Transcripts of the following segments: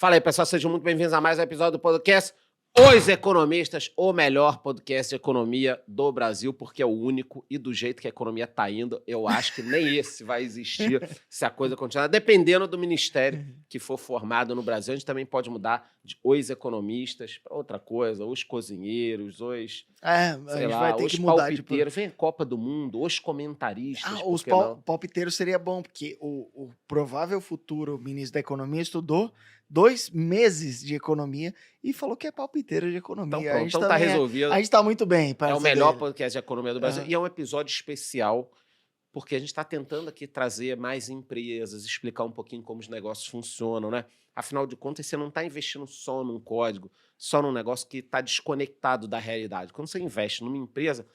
Fala aí, pessoal, sejam muito bem-vindos a mais um episódio do podcast Os Economistas, o melhor podcast de economia do Brasil, porque é o único e do jeito que a economia está indo, eu acho que nem esse vai existir se a coisa continuar. Dependendo do ministério que for formado no Brasil, a gente também pode mudar de Os Economistas para outra coisa, os cozinheiros, os, a sei gente lá, vai ter os que mudar de... palpiteiros. Vem a Copa do Mundo, os comentaristas, por os que não? palpiteiros seria bom, porque o provável futuro ministro da Economia estudou 2 meses de economia e falou que é palpiteiro de economia. Então pronto, então tá resolvido. A gente tá muito bem. É o melhor podcast de economia do Brasil. Aham. E é um episódio especial, porque a gente está tentando aqui trazer mais empresas, explicar um pouquinho como os negócios funcionam, né? Afinal de contas, você não está investindo só num código, só num negócio que está desconectado da realidade. Quando você investe numa empresa,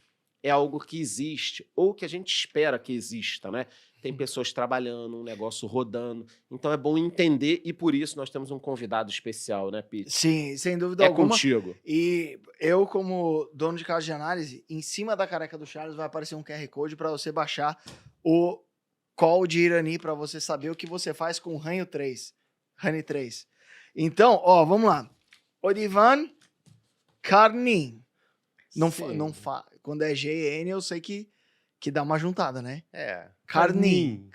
é algo que existe, ou que a gente espera que exista, né? Tem pessoas trabalhando, um negócio rodando. Então é bom entender, e por isso nós temos um convidado especial, né, Pete? Sim, sem dúvida É alguma. contigo. E eu, como dono de casa de análise, em cima da careca do Charles vai aparecer um QR Code para você baixar o call de Irani para você saber o que você faz com o Honey 3. Então, ó, vamos lá. Odivan Karnin. Quando é GN, eu sei que dá uma juntada, né? É. Carnin.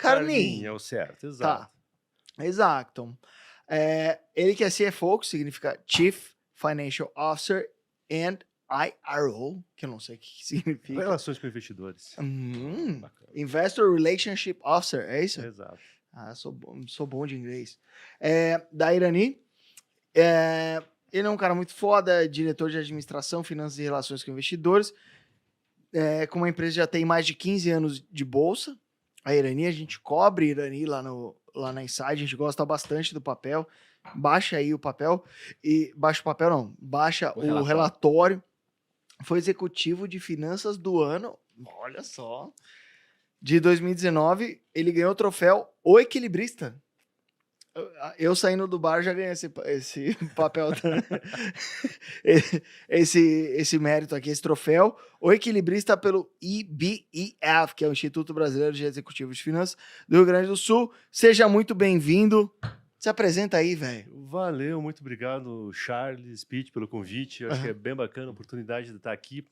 É o certo, exato. Tá. Exato. Ele que é CFO, que significa Chief Financial Officer, and IRO, que eu não sei o que significa. Relações com investidores. Bacana. Investor Relationship Officer, é isso? Exato. Sou bom de inglês. Da Irani. Ele é um cara muito foda, diretor de administração, finanças e relações com investidores. Com uma empresa que já tem mais de 15 anos de bolsa. A Irani, a gente cobre Irani lá na Inside, a gente gosta bastante do papel. Baixa aí o papel. Baixa o papel não, baixa o relatório. Foi executivo de finanças do ano, olha só, de 2019. Ele ganhou o troféu O Equilibrista. Eu saindo do bar já ganhei esse papel, esse mérito aqui, esse troféu. O equilibrista pelo IBEF, que é o Instituto Brasileiro de Executivos de Finanças do Rio Grande do Sul. Seja muito bem-vindo. Se apresenta aí, velho. Valeu, muito obrigado, Charles, Pete, pelo convite. Eu acho que é bem bacana a oportunidade de estar aqui.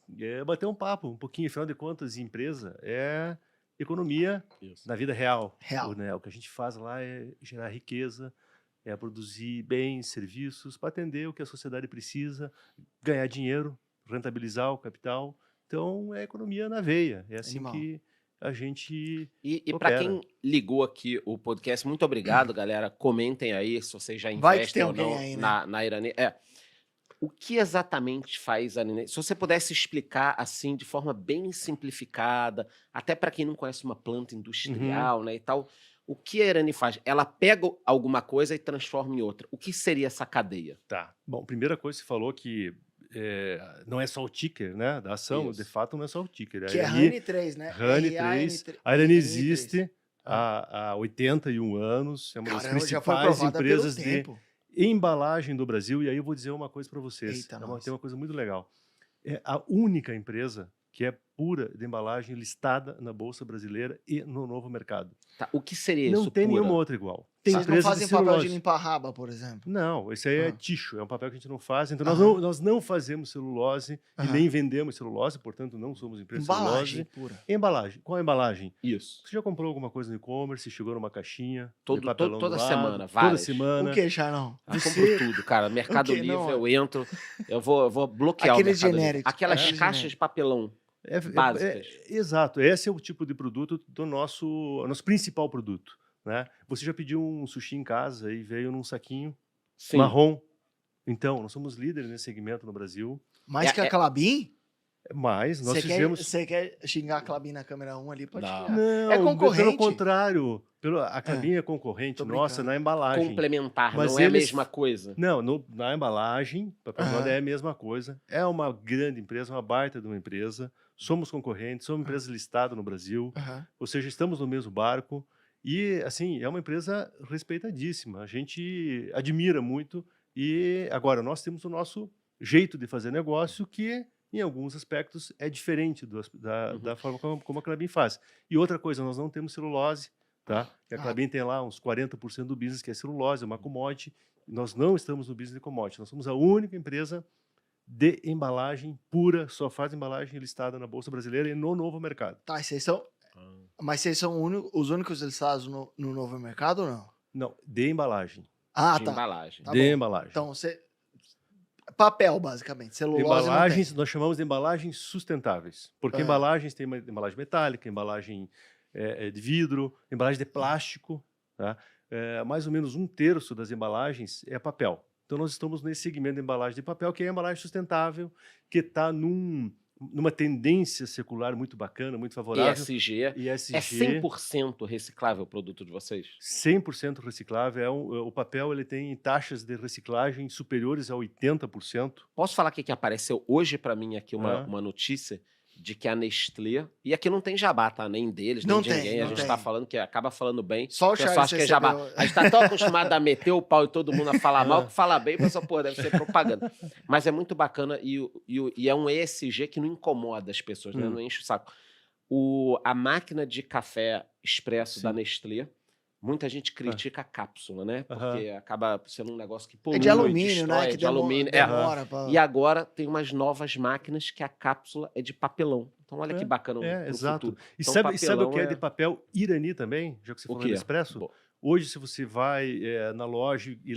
Bater um papo, um pouquinho, afinal de contas, empresa é economia na vida real. Né? O que a gente faz lá é gerar riqueza, é produzir bens, serviços, para atender o que a sociedade precisa, ganhar dinheiro, rentabilizar o capital. Então, é economia na veia. É assim que a gente E para quem ligou aqui o podcast, muito obrigado, galera. Comentem aí se vocês já investem ou não aí, né? na Irani. O que exatamente faz a Irani? Se você pudesse explicar assim, de forma bem simplificada, até para quem não conhece uma planta industrial, né, e tal, o que a Irani faz? Ela pega alguma coisa e transforma em outra. O que seria essa cadeia? Tá. Bom, primeira coisa, você falou que não é só o ticker, né, da ação. Isso. De fato, não é só o ticker. Que é Honey 3, né? Honey 3. A Irani existe há 81 anos. É uma das principais empresas de embalagem do Brasil. E aí eu vou dizer uma coisa para vocês. Tem uma coisa muito legal. É a única empresa que é pura de embalagem listada na Bolsa Brasileira e no Novo Mercado. Tá. O que seria isso? Não tem nenhuma outra igual. Vocês não fazem papel de limpar raba, por exemplo? Não, esse aí é ticho, é um papel que a gente não faz. Então nós não fazemos celulose e nem vendemos celulose, portanto não somos empresa de celulose. Pura. Embalagem. Qual é a embalagem? Isso. Você já comprou alguma coisa no e-commerce, chegou numa caixinha, toda semana, várias. Toda semana. O que já não? Eu compro tudo, cara. Mercado Livre, eu entro, eu vou bloquear aqueles o Mercado genéricos. Livre. Aquelas caixas de papelão. Básicas. Exato, esse é o tipo de produto do nosso principal produto, né? Você já pediu um sushi em casa e veio num saquinho marrom? Então, nós somos líderes nesse segmento no Brasil. Mais que a Calabim? Mas nós fizemos... Você quer xingar a Calabim na câmera 1 ali? Pode xingar. Não, é concorrente? Pelo contrário. A Calabim é concorrente nossa na embalagem. Complementar, mas não é a mesma coisa. Não, na embalagem, papel moda é a mesma coisa. É uma grande empresa, uma baita de uma empresa. Somos concorrentes, somos empresa listada no Brasil. Ou seja, estamos no mesmo barco. E, assim, é uma empresa respeitadíssima. A gente admira muito. E, agora, nós temos o nosso jeito de fazer negócio que, em alguns aspectos, é diferente da forma como a Klabin faz. E outra coisa, nós não temos celulose, tá? A Klabin tem lá uns 40% do business que é celulose, é uma commodity. Nós não estamos no business de commodity. Nós somos a única empresa de embalagem pura, só faz embalagem listada na Bolsa Brasileira e no novo mercado. Tá, e vocês são... Mas vocês são os únicos listados no novo mercado ou não? Não, de embalagem. Ah, De tá. embalagem. Tá de bom. embalagem. Então, papel, basicamente. Celulose Embalagens, nós chamamos de embalagens sustentáveis. Porque embalagens tem uma embalagem metálica, embalagem de vidro, embalagem de plástico. Tá? Mais ou menos 1/3 das embalagens é papel. Então, nós estamos nesse segmento de embalagem de papel, que é a embalagem sustentável, que está numa tendência secular muito bacana, muito favorável. ESG. ESG. É 100% reciclável o produto de vocês? 100% reciclável. O papel ele tem taxas de reciclagem superiores a 80%. Posso falar que apareceu hoje para mim aqui uma notícia de que a Nestlé, e aqui não tem jabá, tá? Nem deles, nem de ninguém. A gente tá falando que acaba falando bem. Só o pessoal Charles acha que é jabá. A gente tá tão acostumado a meter o pau e todo mundo a falar mal, que falar bem, mas pô, deve ser propaganda. Mas é muito bacana e é um ESG que não incomoda as pessoas, né? Não enche o saco. A máquina de café expresso da Nestlé, muita gente critica a cápsula, né? Porque acaba sendo um negócio que polui, é de alumínio, destrói, né? Que de alumínio. demora pra... E agora tem umas novas máquinas que a cápsula é de papelão. Então olha que bacana no exato. futuro. E Então, sabe o que é de papel Irani também? Já que você falou do Nespresso? Bom. Hoje, se você vai na loja e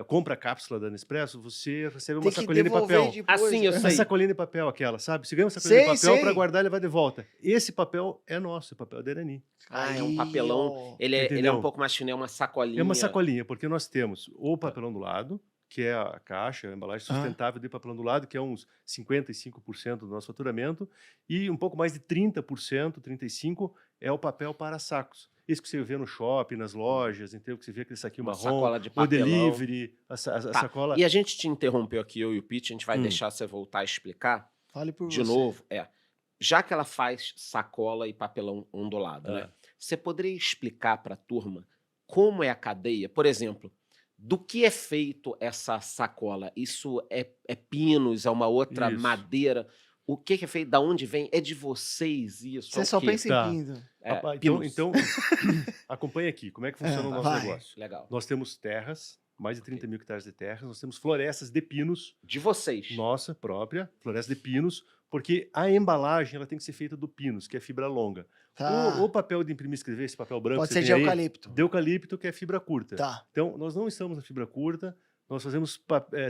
compra a cápsula da Nespresso, você recebe uma sacolinha de papel. Assim, eu sei. Uma sacolinha de papel aquela, sabe? Você ganha uma sacolinha de papel para guardar e levar de volta. Esse papel é nosso, o papel da Irani. É um papelão. Ele é um pouco mais fino, é uma sacolinha. É uma sacolinha, porque nós temos o papelão do lado, que é a caixa, a embalagem sustentável de papelão do lado, que é uns 55% do nosso faturamento, e um pouco mais de 30%, 35% é o papel para sacos. Isso que você vê no shopping, nas lojas, então que você vê aquele saquinho marrom, sacola de o papelão. delivery, a sacola... E a gente te interrompeu aqui, eu e o Pete, a gente vai deixar você voltar a explicar. Fale por de você. novo, já que ela faz sacola e papelão ondulado, né? Você poderia explicar para a turma como é a cadeia? Por exemplo, do que é feito essa sacola? Isso é pinos, é uma outra madeira? O que é feito? Da onde vem? É de vocês isso? Você só pensa em pino. Então, acompanha aqui. Como é que funciona o nosso negócio? Legal. Nós temos terras, mais de 30 mil hectares de terras. Nós temos florestas de pinos. De vocês? Nossa própria, floresta de pinos. Porque a embalagem ela tem que ser feita do pinos, que é fibra longa. O papel de imprimir e escrever, esse papel branco... Pode ser de eucalipto. De eucalipto, que é fibra curta. Tá. Então, nós não estamos na fibra curta. Nós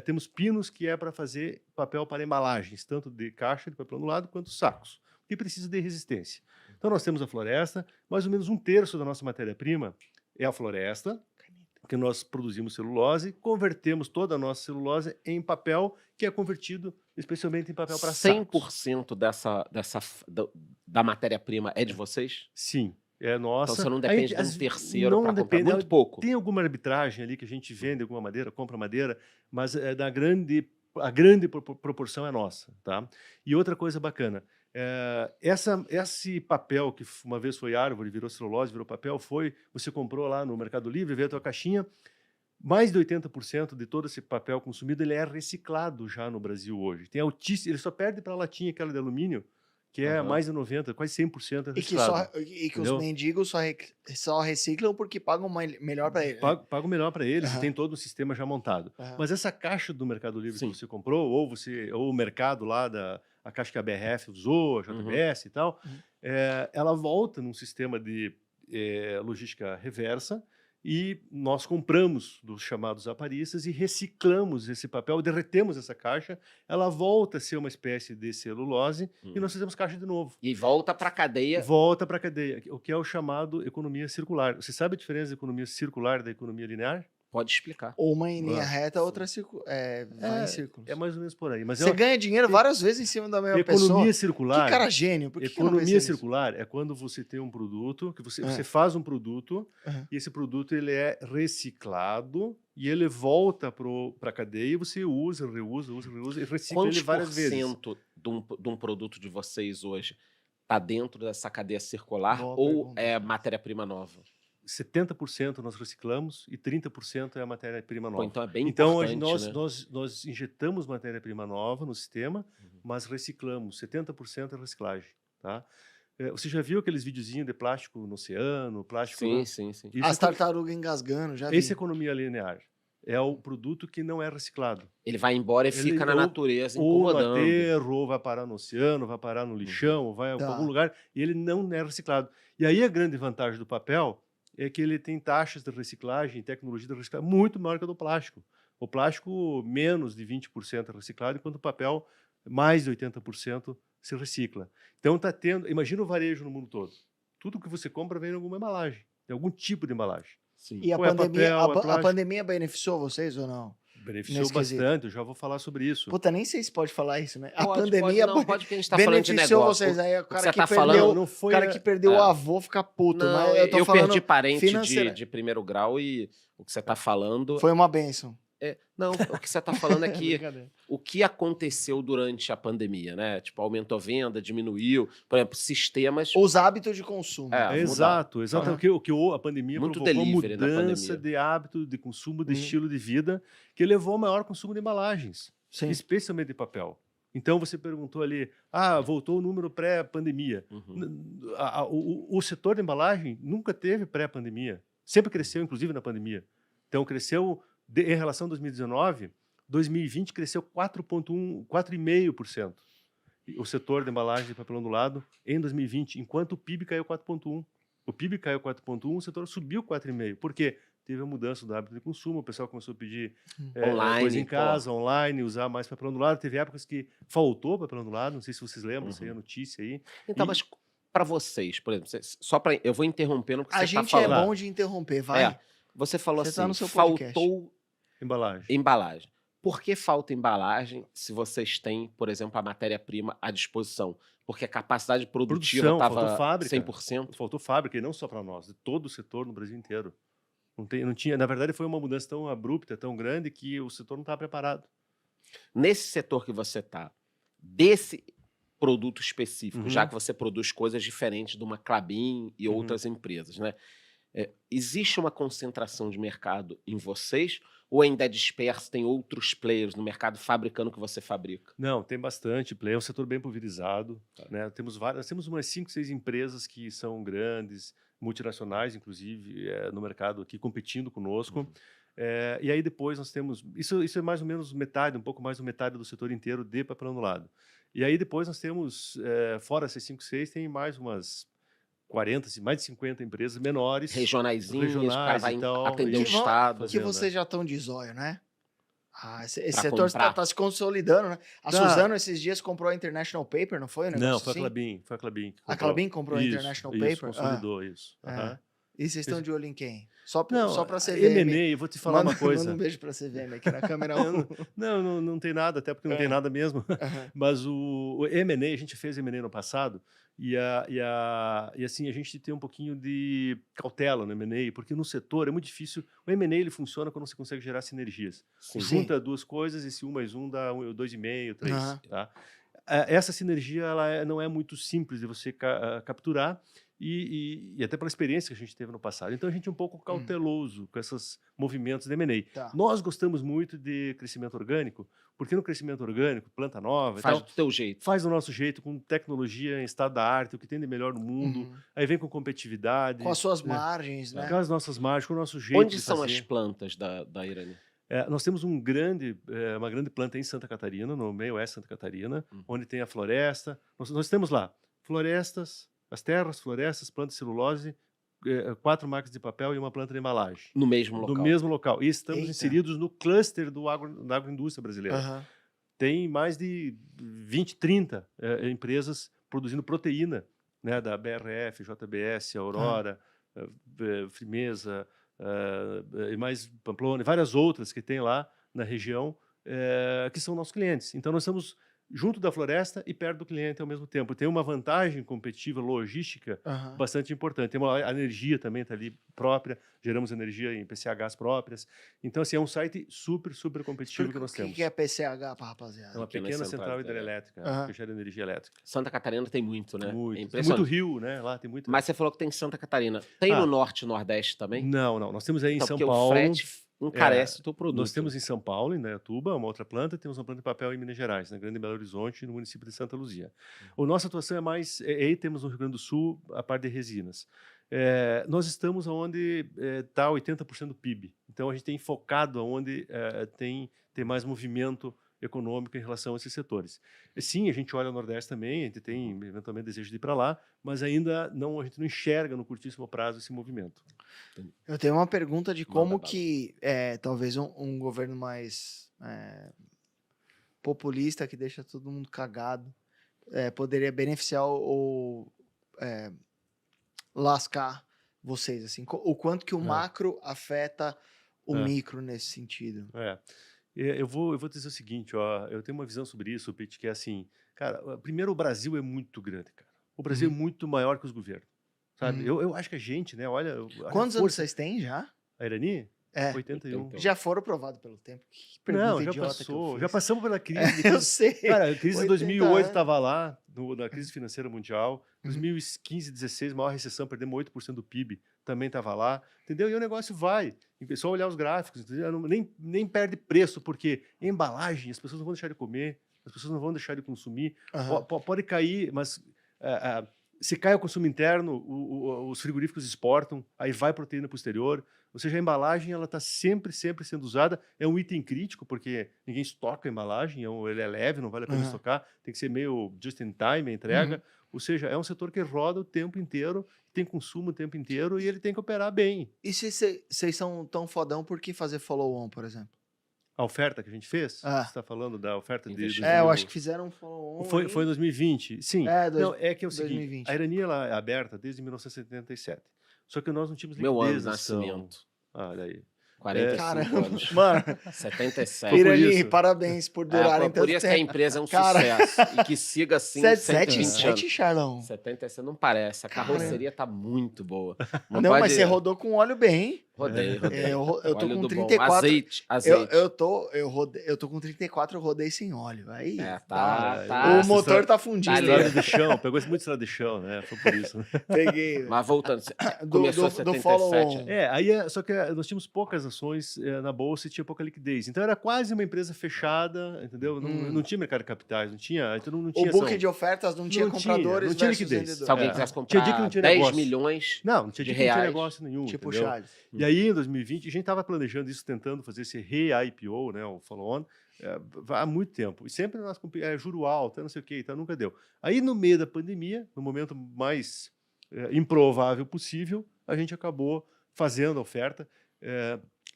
temos pinos que é para fazer papel para embalagens, tanto de caixa de papel ondulado quanto sacos, que precisa de resistência. Então, nós temos a floresta, mais ou menos 1/3 da nossa matéria-prima é a floresta, que nós produzimos celulose, convertemos toda a nossa celulose em papel, que é convertido especialmente em papel para sacos. 100% da matéria-prima é de vocês? Sim. É nossa. Então você não depende de um terceiro para comprar muito pouco. Tem alguma arbitragem ali que a gente vende alguma madeira, compra madeira, mas a grande proporção é nossa, tá? E outra coisa bacana, esse papel que uma vez foi árvore, virou celulose, virou papel, você comprou lá no Mercado Livre, veio a tua caixinha, mais de 80% de todo esse papel consumido ele é reciclado já no Brasil hoje. Ele só perde para a latinha aquela de alumínio, que é mais de 90%, quase 100% é reciclado. E que os mendigos só reciclam porque pagam melhor para eles. Pagam melhor para eles e tem todo um sistema já montado. Mas essa caixa do Mercado Livre que você comprou, ou o mercado lá, a caixa que a BRF usou, a JBS e tal, ela volta num sistema de logística reversa, e nós compramos dos chamados aparistas e reciclamos esse papel, derretemos essa caixa, ela volta a ser uma espécie de celulose e nós fazemos caixa de novo. E volta para a cadeia. Volta para a cadeia, o que é o chamado economia circular. Você sabe a diferença da economia circular e da economia linear? Pode explicar. Uma em linha reta, outra vai em círculos. É mais ou menos por aí. Mas você ganha dinheiro várias vezes em cima da mesma pessoa. Economia circular. Que cara gênio. Por que economia circular é quando você tem um produto, que você faz um produto, e esse produto ele é reciclado e ele volta para a cadeia e você usa, reusa e recicla ele várias vezes. Quantos por cento de um produto de vocês hoje está dentro dessa cadeia circular ou é matéria-prima nova? 70% nós reciclamos e 30% é a matéria-prima nova. Então é bem importante. Então nós injetamos matéria-prima nova no sistema, mas reciclamos. 70% é reciclagem. Tá? Você já viu aqueles videozinhos de plástico no oceano? Plástico sim. As tartarugas engasgando, já vi. Essa é economia linear. é o produto que não é reciclado. Ele vai embora e Ele fica na natureza, ou no incomodando. aterro, ou vai parar no oceano, vai parar no lixão, ou vai para algum lugar, e ele não é reciclado. E aí a grande vantagem do papel é que ele tem taxas de reciclagem, tecnologia de reciclagem muito maior que a do plástico. O plástico, menos de 20% é reciclado, enquanto o papel, mais de 80% se recicla. Então, está tendo... Imagina o varejo no mundo todo. Tudo que você compra vem em alguma embalagem, em algum tipo de embalagem. Sim. E a Ou é pandemia, papel, é a plástico. pandemia beneficiou vocês ou não? Beneficiou Nesse quesito. bastante, eu já vou falar sobre isso. Puta, nem sei se pode falar isso, né? A Pode, pandemia não, pode porque a gente tá falando de beneficiou negócio. vocês. Aí o O que cara você que tá perdeu, falando não o foi cara que perdeu o avô fica puto. Não, Mas eu tô falando perdi parente financeira. de primeiro grau e o que você tá falando... Foi uma bênção. Não, o que você tá falando é que Brincadeira. o que aconteceu durante a pandemia, né? Tipo, aumentou a venda, diminuiu, por exemplo, sistemas... Os hábitos de consumo. É, Exato. Aham. O que a pandemia Muito provocou delivery na mudança pandemia. de hábito, de consumo, de Uhum. estilo de vida, que levou ao maior consumo de embalagens, Sim. especialmente de papel. Então, você perguntou ali, voltou o número pré-pandemia. Uhum. O setor de embalagem nunca teve pré-pandemia. Sempre cresceu, inclusive, na pandemia. Então, cresceu, em relação a 2019, 2020 cresceu 4,5%. O setor de embalagem de papelão do lado em 2020, enquanto o PIB caiu 4,1%. O PIB caiu 4,1%, o setor subiu 4,5%. Por quê? Teve a mudança do hábito de consumo, o pessoal começou a pedir Online, coisa em casa, online, usar mais papelão do lado. Teve épocas que faltou papelão do lado, não sei se vocês lembram, isso aí é notícia aí. Então, mas para vocês, por exemplo, só para eu vou interrompendo porque A você tá gente falando. é bom de interromper, vai. Você falou Você assim, tá no seu podcast. faltou Embalagem. embalagem. Por que falta embalagem se vocês têm, por exemplo, a matéria-prima à disposição? Porque a capacidade produtiva Produção, faltou estava fábrica. 100%? Faltou fábrica, e não só para nós, de todo o setor no Brasil inteiro. Não tinha, na verdade, foi uma mudança tão abrupta, tão grande, que o setor não estava preparado. Nesse setor que você está, desse produto específico, Uhum. já que você produz coisas diferentes de uma Klabin e Uhum. outras empresas, né? Existe uma concentração de mercado em vocês ou ainda é disperso, tem outros players no mercado fabricando o que você fabrica? Não, tem bastante play, é um setor bem pulverizado. Né? Nós temos umas 5, 6 empresas que são grandes, multinacionais, inclusive, no mercado aqui, competindo conosco. E aí depois nós temos... Isso é mais ou menos metade, um pouco mais da metade do setor inteiro de papelão do lado. E aí depois nós temos, fora essas 5, 6, tem mais umas 40, mais de 50 empresas menores. Regionaizinhas, o cara vai e tal, atender o e estado. Que vocês já estão de zóio, né? Esse Pra setor comprar. tá se consolidando, né? A Suzano esses dias comprou a International Paper, não foi? Um negócio Não, foi assim? a Klabin. Foi a Klabin. A Klabin comprou a International Paper? Consolidou isso. Ah. E vocês estão de olho em quem? Só Não, pra CVM. M&A, eu vou te falar uma coisa. Manda um beijo pra CVM aqui na câmera 1. Não tem nada, até porque não tem nada mesmo. Uhum. Mas o M&A, a gente fez M&A no passado, e assim, a gente tem um pouquinho de cautela no M&A, porque no setor é muito difícil. O M&A ele funciona quando você consegue gerar sinergias. Sim. Junta duas coisas, esse 1 mais 1 dá 2,5, 3. Uhum. Tá? Essa sinergia não é muito simples de você capturar, e até pela experiência que a gente teve no passado. Então, a gente é um pouco cauteloso com esses movimentos de M&A. Tá. Nós gostamos muito de crescimento orgânico, porque no crescimento orgânico, planta nova, Faz e tal, do teu jeito. faz do nosso jeito, com tecnologia em estado da arte, o que tem de melhor no mundo, aí vem com competitividade. Com as suas margens, né? Com as nossas margens, com o nosso jeito Onde de são fazer. as plantas da Irani? Nós temos uma grande planta em Santa Catarina, no meio oeste de Santa Catarina, onde tem a floresta. Nós temos lá florestas, as terras, florestas, plantas de celulose, 4 máquinas de papel e uma planta de embalagem. No mesmo local. No mesmo local. E estamos Eita. inseridos no cluster da agroindústria brasileira. Aham. Tem mais de 20, 30 empresas produzindo proteína, né, da BRF, JBS, Aurora, Frimeza, e mais Pamplona, e várias outras que tem lá na região, que são nossos clientes. Então, nós estamos junto da floresta e perto do cliente ao mesmo tempo. Tem uma vantagem competitiva, logística, Aham. bastante importante. Tem a energia também tá ali própria, geramos energia em PCHs próprias. Então, assim, é um site super, super competitivo que nós temos. O que é PCH pra rapaziada? É uma pequena central hidrelétrica, que gera energia elétrica. Santa Catarina tem muito, né? Muito. É Tem impressionante. muito rio, né? Lá tem muito. Mas você falou que tem Santa Catarina. Tem no Norte e Nordeste também? Não. Nós temos aí em Então, São porque Paulo. o frete encarece o teu produto. Nós temos em São Paulo, em Indaiatuba, uma outra planta, temos uma planta de papel em Minas Gerais, na Grande Belo Horizonte, no município de Santa Luzia. A nossa atuação é mais... aí temos no Rio Grande do Sul a parte de resinas. nós estamos onde está 80% do PIB. Então, a gente tem focado onde tem mais movimento econômico em relação a esses setores. E, sim, a gente olha o Nordeste também, a gente tem eventualmente desejo de ir para lá, mas ainda não, a gente não enxerga no curtíssimo prazo esse movimento. Eu tenho uma pergunta de como Manda bala. que talvez um governo mais populista, que deixa todo mundo cagado, poderia beneficiar ou lascar vocês, assim, o quanto que o macro afeta o micro nesse sentido. Eu vou dizer o seguinte, ó, eu tenho uma visão sobre isso, Pete, que é assim, cara, primeiro o Brasil é muito grande, cara. O Brasil é muito maior que os governos, sabe? Eu acho que a gente, né, olha... Quantos anos vocês têm já? A Irani? 81. 81. Já foram aprovados pelo tempo? Que pergunta Não, já idiota que eu passou. fiz. Já passamos pela crise. Eu sei. Cara, a crise de 80 2008 anos. estava lá, na crise financeira mundial. 2015, 2016, maior recessão, perdemos 8% do PIB, também estava lá. Entendeu? E o negócio vai. É só olhar os gráficos, entendeu? Nem perde preço, porque embalagem, as pessoas não vão deixar de comer, as pessoas não vão deixar de consumir. Pode cair, mas... se cai o consumo interno, os frigoríficos exportam, aí vai proteína para o exterior. Ou seja, a embalagem ela está sempre sendo usada. É um item crítico, porque ninguém estoca a embalagem, ele é leve, não vale a pena estocar. Tem que ser meio just in time a entrega. Ou seja, é um setor que roda o tempo inteiro, tem consumo o tempo inteiro e ele tem que operar bem. E se vocês são tão fodão, por que fazer follow-on, por exemplo? A oferta que a gente fez? Você está falando da oferta de... eu acho que fizeram um follow-on. Foi em 2020, sim. Não, é que é o seguinte, 2020. a Irani ela é aberta desde 1977. Só que nós não tínhamos Meu ano de liquidez. nascimento. Olha aí. 45 Caramba, anos. mano. 77. Irani, isso. parabéns por durarem Por tanto isso que a tempo. emprese é um Cara, sucesso. E que siga assim 120 anos. 77, Charlão? 77 não parece. A Caramba. carroceria tá muito boa. Não, mas você rodou com óleo bem, hein? Rodei. Eu tô Óleo com do bom. 34. Azeite. Eu tô com 34, eu rodei sem óleo. Aí, tá. O motor tá fundido. ali. Estrada de chão, pegou muito estrada de chão, né? Foi por isso. Né? Peguei. Mas voltando, começou a do follow-on. 77. Só que nós tínhamos poucas ações na bolsa e tinha pouca liquidez. Então era quase uma empresa fechada, entendeu? Não tinha mercado de capitais, não tinha. Então não tinha O book ação. de ofertas não tinha compradores, não tinha versus liquidez. vendedores. Se alguém É. quisesse Tinha dia que comprar não tinha 10 negócio. milhões Não tinha de dia que não tinha reais. negócio nenhum. Tipo entendeu? Charles. E aí, em 2020, a gente estava planejando isso, tentando fazer esse re-IPO, né, o follow-on, há muito tempo. E sempre nós juro alto, não sei o quê, então nunca deu. Aí, no meio da pandemia, no momento mais improvável possível, a gente acabou fazendo a oferta.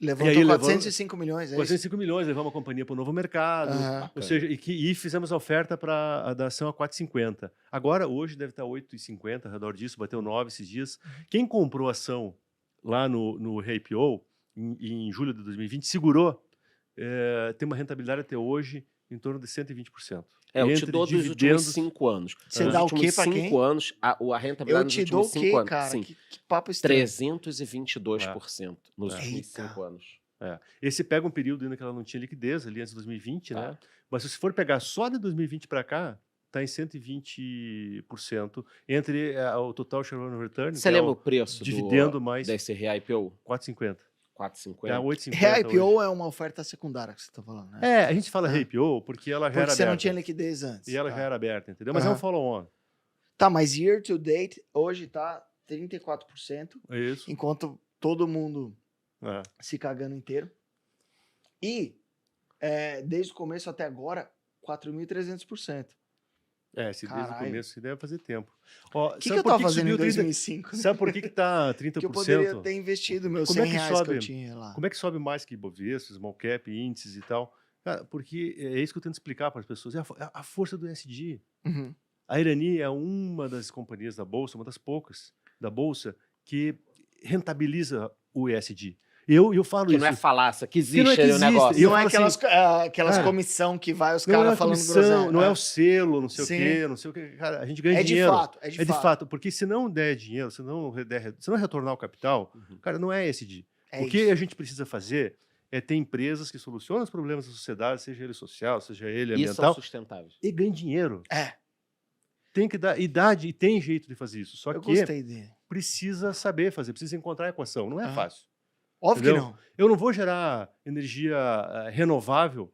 Levantou 405 milhões, é isso? 405 milhões, levamos a companhia para o novo mercado, ou seja, e fizemos a oferta para a da ação a 4,50. Agora, hoje, deve estar 8,50, ao redor disso, bateu 9 esses dias. Quem comprou a ação lá no re-IPO, em julho de 2020, segurou, tem uma rentabilidade até hoje em torno de 120%. Eu te dou dos últimos 5 anos. Você dá o quê pra quem? 5 anos, a rentabilidade Eu te nos dou o últimos quê, 5 anos. cara? Sim, Que papo estranho. 322% nos últimos 5 anos. Esse pega um período ainda que ela não tinha liquidez, ali antes de 2020, né? Mas se você for pegar só de 2020 para cá, está em 120% entre o total shareholder return. Você lembra o preço dividendo mais desse re-IPO? 4,50. 4,50. 8,50 Re-IPO é uma oferta secundária que você está falando, né? A gente fala re-IPO porque ela já era Porque você aberta. não tinha liquidez antes. E ela já era aberta, entendeu? Mas é um follow-on. Tá, mas year to date, hoje tá 34%. Isso. Enquanto todo mundo se cagando inteiro. E, desde o começo até agora, 4.300%. Se desde o começo, se deve fazer tempo. O que eu tava fazendo em 2005? Sabe por que está 30%? Que eu poderia ter investido meus 100 reais que eu tinha lá. Como é que sobe mais que Ibovespa, small cap, índices e tal? Cara, porque é isso que eu tento explicar para as pessoas. É a força do ESG. A Irani é uma das companhias da Bolsa, uma das poucas da Bolsa, que rentabiliza o ESG. Eu falo que isso. Não é falácia, que existe, não é que existe. o negócio. Não é aquelas comissão que vai os caras falando groselha. Não é o selo, não sei o quê. Cara, a gente ganha dinheiro. É de fato. Porque se não der dinheiro, se não retornar o capital, cara, não é ESG. O que isso. a gente precisa fazer é ter empresas que solucionam os problemas da sociedade, seja ele social, seja ele ambiental. E são sustentáveis. E ganhem dinheiro. Tem que dar idade e tem jeito de fazer isso. Só eu que gostei dele. precisa saber fazer, precisa encontrar a equação. Não é fácil. Óbvio entendeu? que não. Eu não vou gerar energia renovável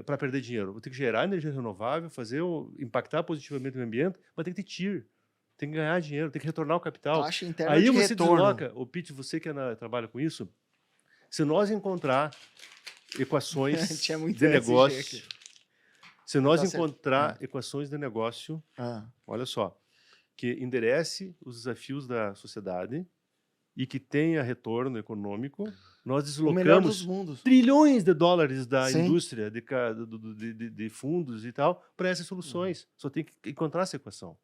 para perder dinheiro. Vou ter que gerar energia renovável, impactar positivamente o meio ambiente, mas tem que ter TIR. tem que ganhar dinheiro, tem que retornar o capital. Taxa interna Aí de você retorno. desloca, o Pete, você que trabalha com isso, se nós encontrar equações Tinha muito de ESG negócio, aqui. se nós Tá certo. encontrar equações de negócio, olha só, que enderece os desafios da sociedade e que tenha retorno econômico, nós O melhor dos deslocamos mundos. trilhões de dólares da Sim. indústria, de fundos e tal, para essas soluções. Só tem que encontrar essa equação.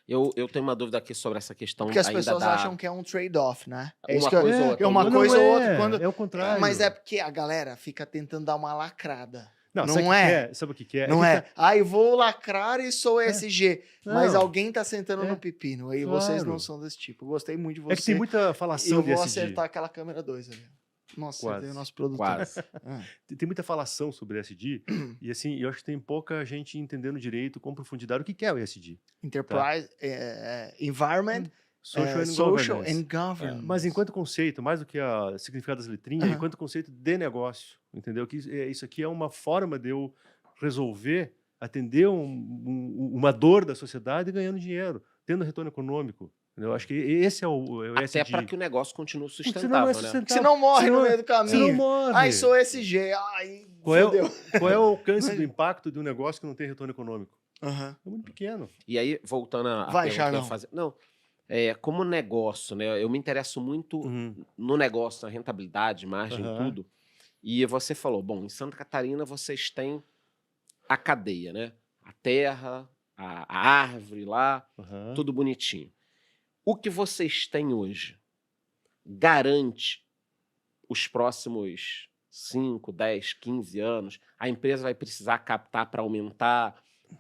Eu tenho uma dúvida aqui sobre essa questão Porque as ainda pessoas da... acham que é um trade-off, né? É Uma isso que eu- coisa ou outra. é uma Mas coisa não ou é, outra. Quando... é o contrário. Mas é porque a galera fica tentando dar uma lacrada. Não, Não sabe o que é. que é? Sabe o que que é? Não que é, tá- eu vou lacrar e sou ESG. Mas Não. alguém tá sentando É. no pepino. E vocês Claro. não são desse tipo. Gostei muito de você. É que tem muita E falação eu de vou ESG. acertar aquela câmera 2 ali. Nossa, Quase. acertei o nosso produtor. Quase. Ah. Tem muita falação sobre ESG e assim, eu acho que tem pouca gente entendendo direito com profundidade o que é o ESG. Enterprise, Environment, Social and Social Governance. and Governance. Mas enquanto conceito, mais do que a significado das letrinhas, Aham. enquanto conceito de negócio, entendeu? Que isso aqui é uma forma de eu resolver, atender uma dor da sociedade ganhando dinheiro, tendo retorno econômico. Eu acho que esse é o Até ESG. para que o negócio continue Porque sustentável, senão não é né? sustentável. Você não morre Senão- no meio do Você não caminho. morre. Ai, sou ESG. Ai, Qual é, fudeu. qual é o alcance do impacto de um negócio que não tem retorno econômico? Aham. É muito pequeno. E aí, voltando a Vai, pergunta que eu ia Charlão. fazer... Não, como negócio, né? Eu me interesso muito no negócio, na rentabilidade, margem, Aham. tudo. E você falou, bom, em Santa Catarina vocês têm a cadeia, né? A terra, a árvore lá, Aham. tudo bonitinho. O que vocês têm hoje garante os próximos 5, 10, 15 anos? A empresa vai precisar captar para aumentar?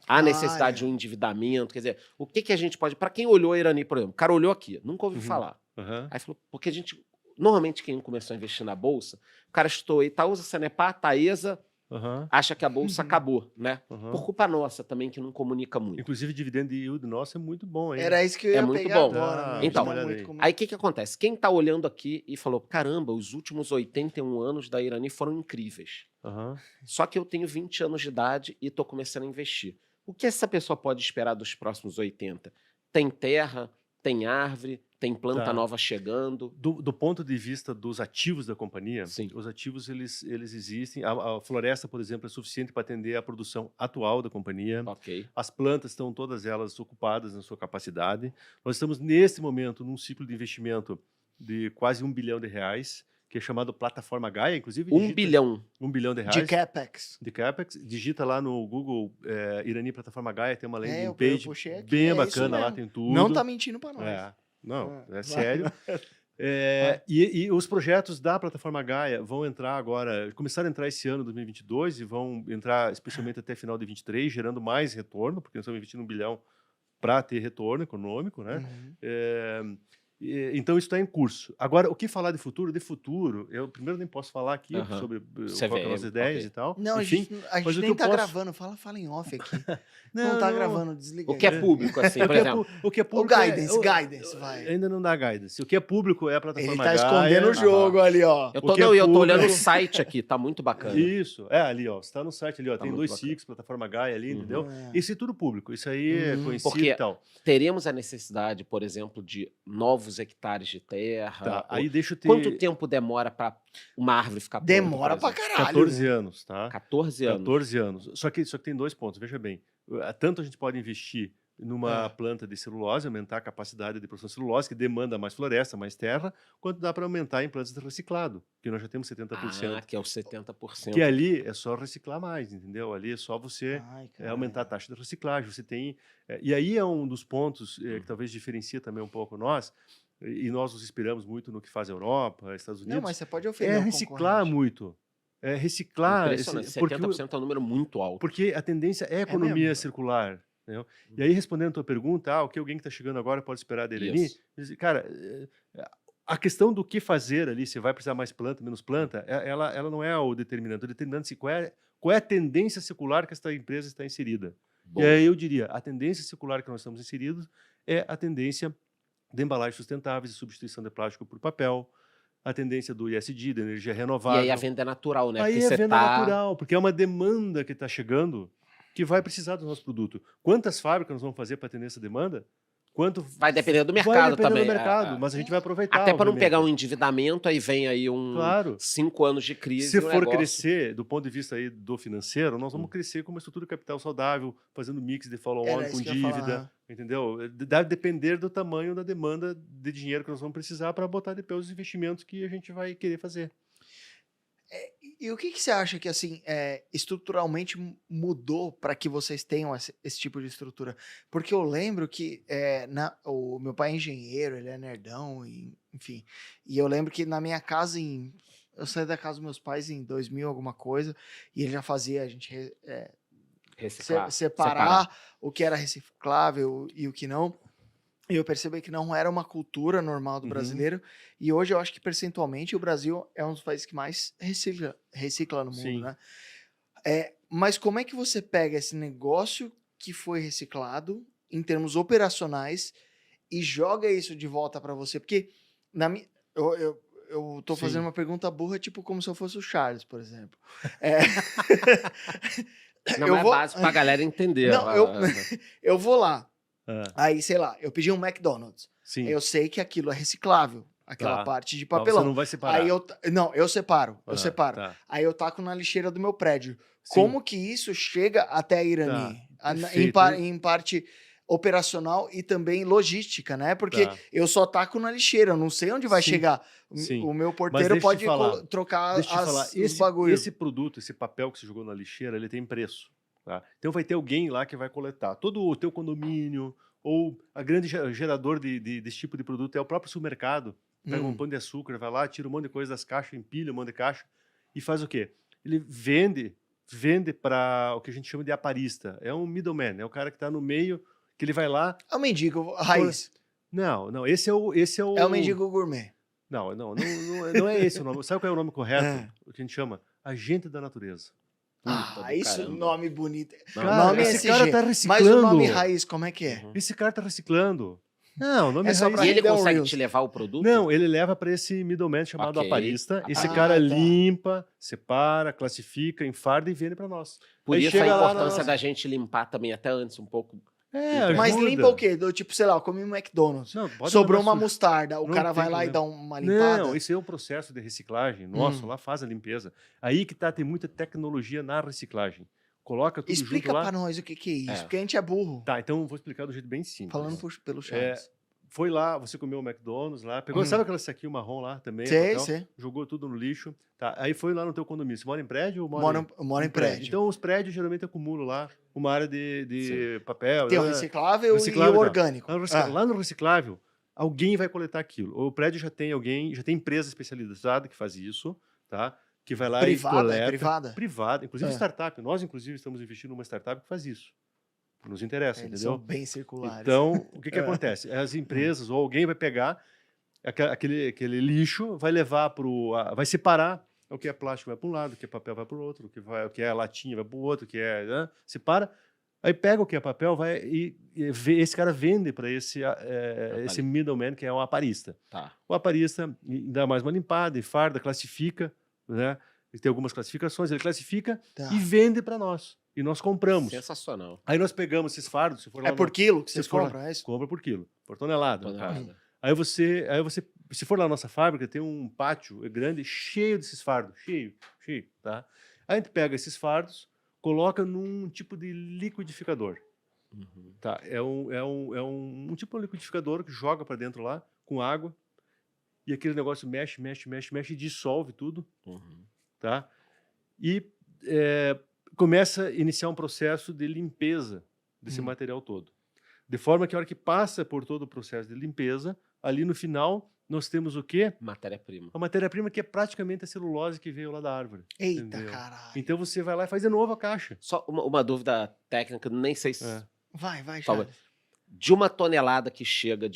Há necessidade de um endividamento? Quer dizer, o que a gente pode... Para quem olhou a Irani, por exemplo, o cara olhou aqui, nunca ouviu Uhum. falar. Aham. Aí falou, porque a gente... Normalmente quem começou a investir na Bolsa, o cara estou Itaúsa, Sanepar, Taesa, Aham. acha que a Bolsa acabou, né? Aham. Por culpa nossa também, que não comunica muito. Inclusive, dividend yield nosso é muito bom, hein? Era isso que eu ia muito pegar bom. agora. Ah, mano. então, Não olha muito aí. como- Aí o que acontece? Quem está olhando aqui e falou, caramba, os últimos 81 anos da Irani foram incríveis. Aham. Só que eu tenho 20 anos de idade e estou começando a investir. O que essa pessoa pode esperar dos próximos 80? Tem terra, tem árvore, tem planta Tá. nova chegando. Do ponto de vista dos ativos da companhia, Sim. os ativos eles existem. A floresta, por exemplo, é suficiente para atender a produção atual da companhia. Ok. As plantas estão todas elas ocupadas na sua capacidade. Nós estamos, nesse momento, num ciclo de investimento de quase R$1 bilhão, que é chamado Plataforma Gaia. Inclusive, 1 bilhão. R$1 bilhão. De CapEx. De CapEx. Digita lá no Google Irani Plataforma Gaia, tem uma landing eu page puxei aqui, bem é isso bacana, lá mesmo. tem tudo. Não tá mentindo pra nós. É. Não, Ah, é sério. E os projetos da Plataforma Gaia vão entrar agora, começaram a entrar esse ano, 2022, e vão entrar especialmente até final de 2023, gerando mais retorno, porque nós estamos investindo R$1 bilhão para ter retorno econômico, né? Uhum. Então isso está em curso. Agora, o que falar de futuro? De futuro, eu primeiro nem posso falar aqui Aham. sobre CVM, qual que são as ideias ok. e tal. Não, a Enfim, gente mas o que nem eu tá posso- gravando. Fala em off aqui. Não tá gravando, desliga O que é aí. público, assim, o por que é exemplo. o que é O público guidance, vai. ainda não dá guidance. O que é público é a Ele Plataforma tá Gaia. escondendo o jogo ali, ó. Eu O tô, que é não, eu tô olhando o público- site aqui, tá muito bacana. Isso, ali, ó. Você tá no site ali, ó. Tá tem muito 2 bacana. ciclos, Plataforma Gaia ali, Uhum. entendeu? É. Isso é tudo público. Isso aí é Uhum. conhecido Porque- e tal. Teremos a necessidade, por exemplo, de novos hectares de terra. Tá, aí deixa eu ter Quanto tempo demora para uma árvore ficar pronta? Demora por pra exemplo? caralho. 14 né? anos, tá? 14 anos. 14 anos. Só que tem 2 pontos, veja bem. Tanto a gente pode investir numa planta de celulose, aumentar a capacidade de produção de celulose, que demanda mais floresta, mais terra, quanto dá para aumentar em plantas de reciclado, que nós já temos 70%. Ah, que é os 70%. Que ali é só reciclar mais, entendeu? Ali é só você Ai, cara. aumentar a taxa de reciclagem. Você tem e aí é um dos pontos que talvez diferencia também um pouco nós, e nós nos inspiramos muito no que faz a Europa, Estados Unidos. Não, mas você pode ofender É o reciclar concorrente. muito. É reciclar. Impressionante. Porque, 70% é um número muito alto. porque a tendência é a economia mesmo? circular. Entendeu? E aí, respondendo a tua pergunta, o que alguém que está chegando agora pode esperar da Irani? Isso. Cara, a questão do que fazer ali, se vai precisar mais planta, menos planta, ela não é o determinante. O determinante é qual é a tendência circular que esta empresa está inserida. Bom, E aí eu diria, a tendência circular que nós estamos inseridos é a tendência de embalagens sustentáveis e substituição de plástico por papel, a tendência do ESG, da energia e renovável. aí a venda é natural, né? Aí Porque é você venda tá... natural, porque é uma demanda que está chegando que vai precisar do nosso produto. Quantas fábricas nós vamos fazer para atender essa demanda? quanto Vai depender do vai mercado depender também. do mercado, mas a gente vai aproveitar. Até para não obviamente. pegar um endividamento, aí vem aí Claro. 5 anos de crise. Se e o for negócio... crescer do ponto de vista aí do financeiro, nós vamos crescer com uma estrutura de capital saudável, fazendo mix de follow-on Era com isso que eu ia falar, dívida, aham. entendeu? Deve depender do tamanho da demanda de dinheiro que nós vamos precisar para botar de pé os investimentos que a gente vai querer fazer. E o que que você acha que, assim, estruturalmente mudou para que vocês tenham esse tipo de estrutura? Porque eu lembro que o meu pai é engenheiro, ele é nerdão, enfim. E eu lembro que na minha casa, eu saí da casa dos meus pais em 2000, alguma coisa, e ele já fazia a gente separar o que era reciclável e o que não. E eu percebi que não era uma cultura normal do brasileiro. E hoje eu acho que, percentualmente, o Brasil é um dos países que mais recicla no mundo, Sim. né? Mas como é que você pega esse negócio que foi reciclado, em termos operacionais, e joga isso de volta para você? Porque eu tô Sim. fazendo uma pergunta burra, tipo como se eu fosse o Charles, por exemplo. Não é básico pra galera entender. Não, eu vou lá. Aí, sei lá, eu pedi um McDonald's. Sim. Eu sei que aquilo é reciclável, aquela Tá. parte de Mas papelão. você não vai separar. Aí eu separo, Tá. Aí eu taco na lixeira do meu prédio. Sim. Como que isso chega até a Irani? Tá. Perfeito. Em parte operacional e também logística, né? Porque Tá. eu só taco na lixeira, eu não sei onde vai Sim. chegar. Sim. O meu Mas porteiro deixa eu pode te falar. trocar Deixa eu te falar, os bagulhos. esse produto, esse papel que você jogou na lixeira, ele tem preço. Tá? Então vai ter alguém lá que vai coletar. Todo o teu condomínio ou a grande gerador desse tipo de produto é o próprio supermercado. Pega um pão de açúcar, vai lá, tira um monte de coisa das caixas, empilha um monte de caixa e faz o quê? Ele vende para o que a gente chama de aparista. É um middleman, é o cara que está no meio, que ele vai lá... É o mendigo raiz. Não, esse é o... É o mendigo gourmet. Não é esse o nome. Sabe qual é o nome correto? O que a gente chama? Agente da natureza. Isso, nome bonito. Cara, Nome esse cara tá reciclando. Mas o nome raiz, como é que é? Esse cara tá reciclando. Não, o nome É só raiz. pra E ele render um consegue Reels. te levar o produto? Não, ele leva para esse middleman chamado Ok. aparista. Esse Ah, cara tá. limpa, separa, classifica, enfarda e vende para nós. Por Aí isso a chega lá na importância nossa- da gente limpar também até antes um pouco. Mas ajuda. limpa o quê? Do tipo, sei lá, eu comi um McDonald's. Não, pode Sobrou mandar uma mostarda. O Não cara tem vai lá e problema. dá uma limpada. Não, isso é um processo de reciclagem. Nosso, lá faz a limpeza. Aí que tá, tem muita tecnologia na reciclagem. Coloca tudo Explica junto lá. pra nós o que é isso, É. porque a gente é burro. Tá, então eu vou explicar do jeito bem simples. Falando pelo Charles. Foi lá, você comeu o McDonald's lá, pegou, sabe aquela saquinho marrom lá também? Sei, papel? sei. Jogou tudo no lixo. Tá, aí foi lá no teu condomínio. Você mora em prédio ou mora Moro em prédio. Então os prédios geralmente acumulam lá uma área de papel. Tem o né? reciclável, Reciclável, e o não. orgânico. Lá no reciclável, alguém vai coletar aquilo. O prédio já tem alguém, já tem empresa especializada que faz isso, tá? Que vai lá Privada? e coleta. Privada? Privada, inclusive startup. Nós, inclusive, estamos investindo numa startup que faz isso. Nos interessa, Eles entendeu? são bem circulares. Então, o que acontece? As empresas ou alguém vai pegar aquele lixo, vai levar vai separar. O que é plástico vai para um lado, o que é papel vai para o outro, o que é latinha vai para o outro, o que é... Né? Separa. Aí pega o que é papel, vai esse cara vende para esse middleman, que é o aparista. Tá. O aparista dá mais uma limpada, enfarda, classifica, né? Ele tem algumas classificações, ele classifica e vende para nós. E nós compramos. Sensacional. Aí nós pegamos esses fardos. Se for lá É por quilo que vocês for lá- compram, é isso? Compra por quilo, por tonelada. no Tonelada. caso. Aí você, se for lá na nossa fábrica, tem um pátio grande cheio desses fardos, cheio, tá? Aí a gente pega esses fardos, coloca num tipo de liquidificador, tá? É um tipo de liquidificador que joga para dentro lá com água e aquele negócio mexe e dissolve tudo, tá? E começa a iniciar um processo de limpeza desse material todo. De forma que a hora que passa por todo o processo de limpeza, ali no final, nós temos o quê? Matéria-prima. A matéria-prima que é praticamente a celulose que veio lá da árvore. Eita, entendeu? caralho. Então você vai lá e faz de novo a caixa. Só uma dúvida técnica, nem sei se... Vai, Talvez. Charles. De uma tonelada que chega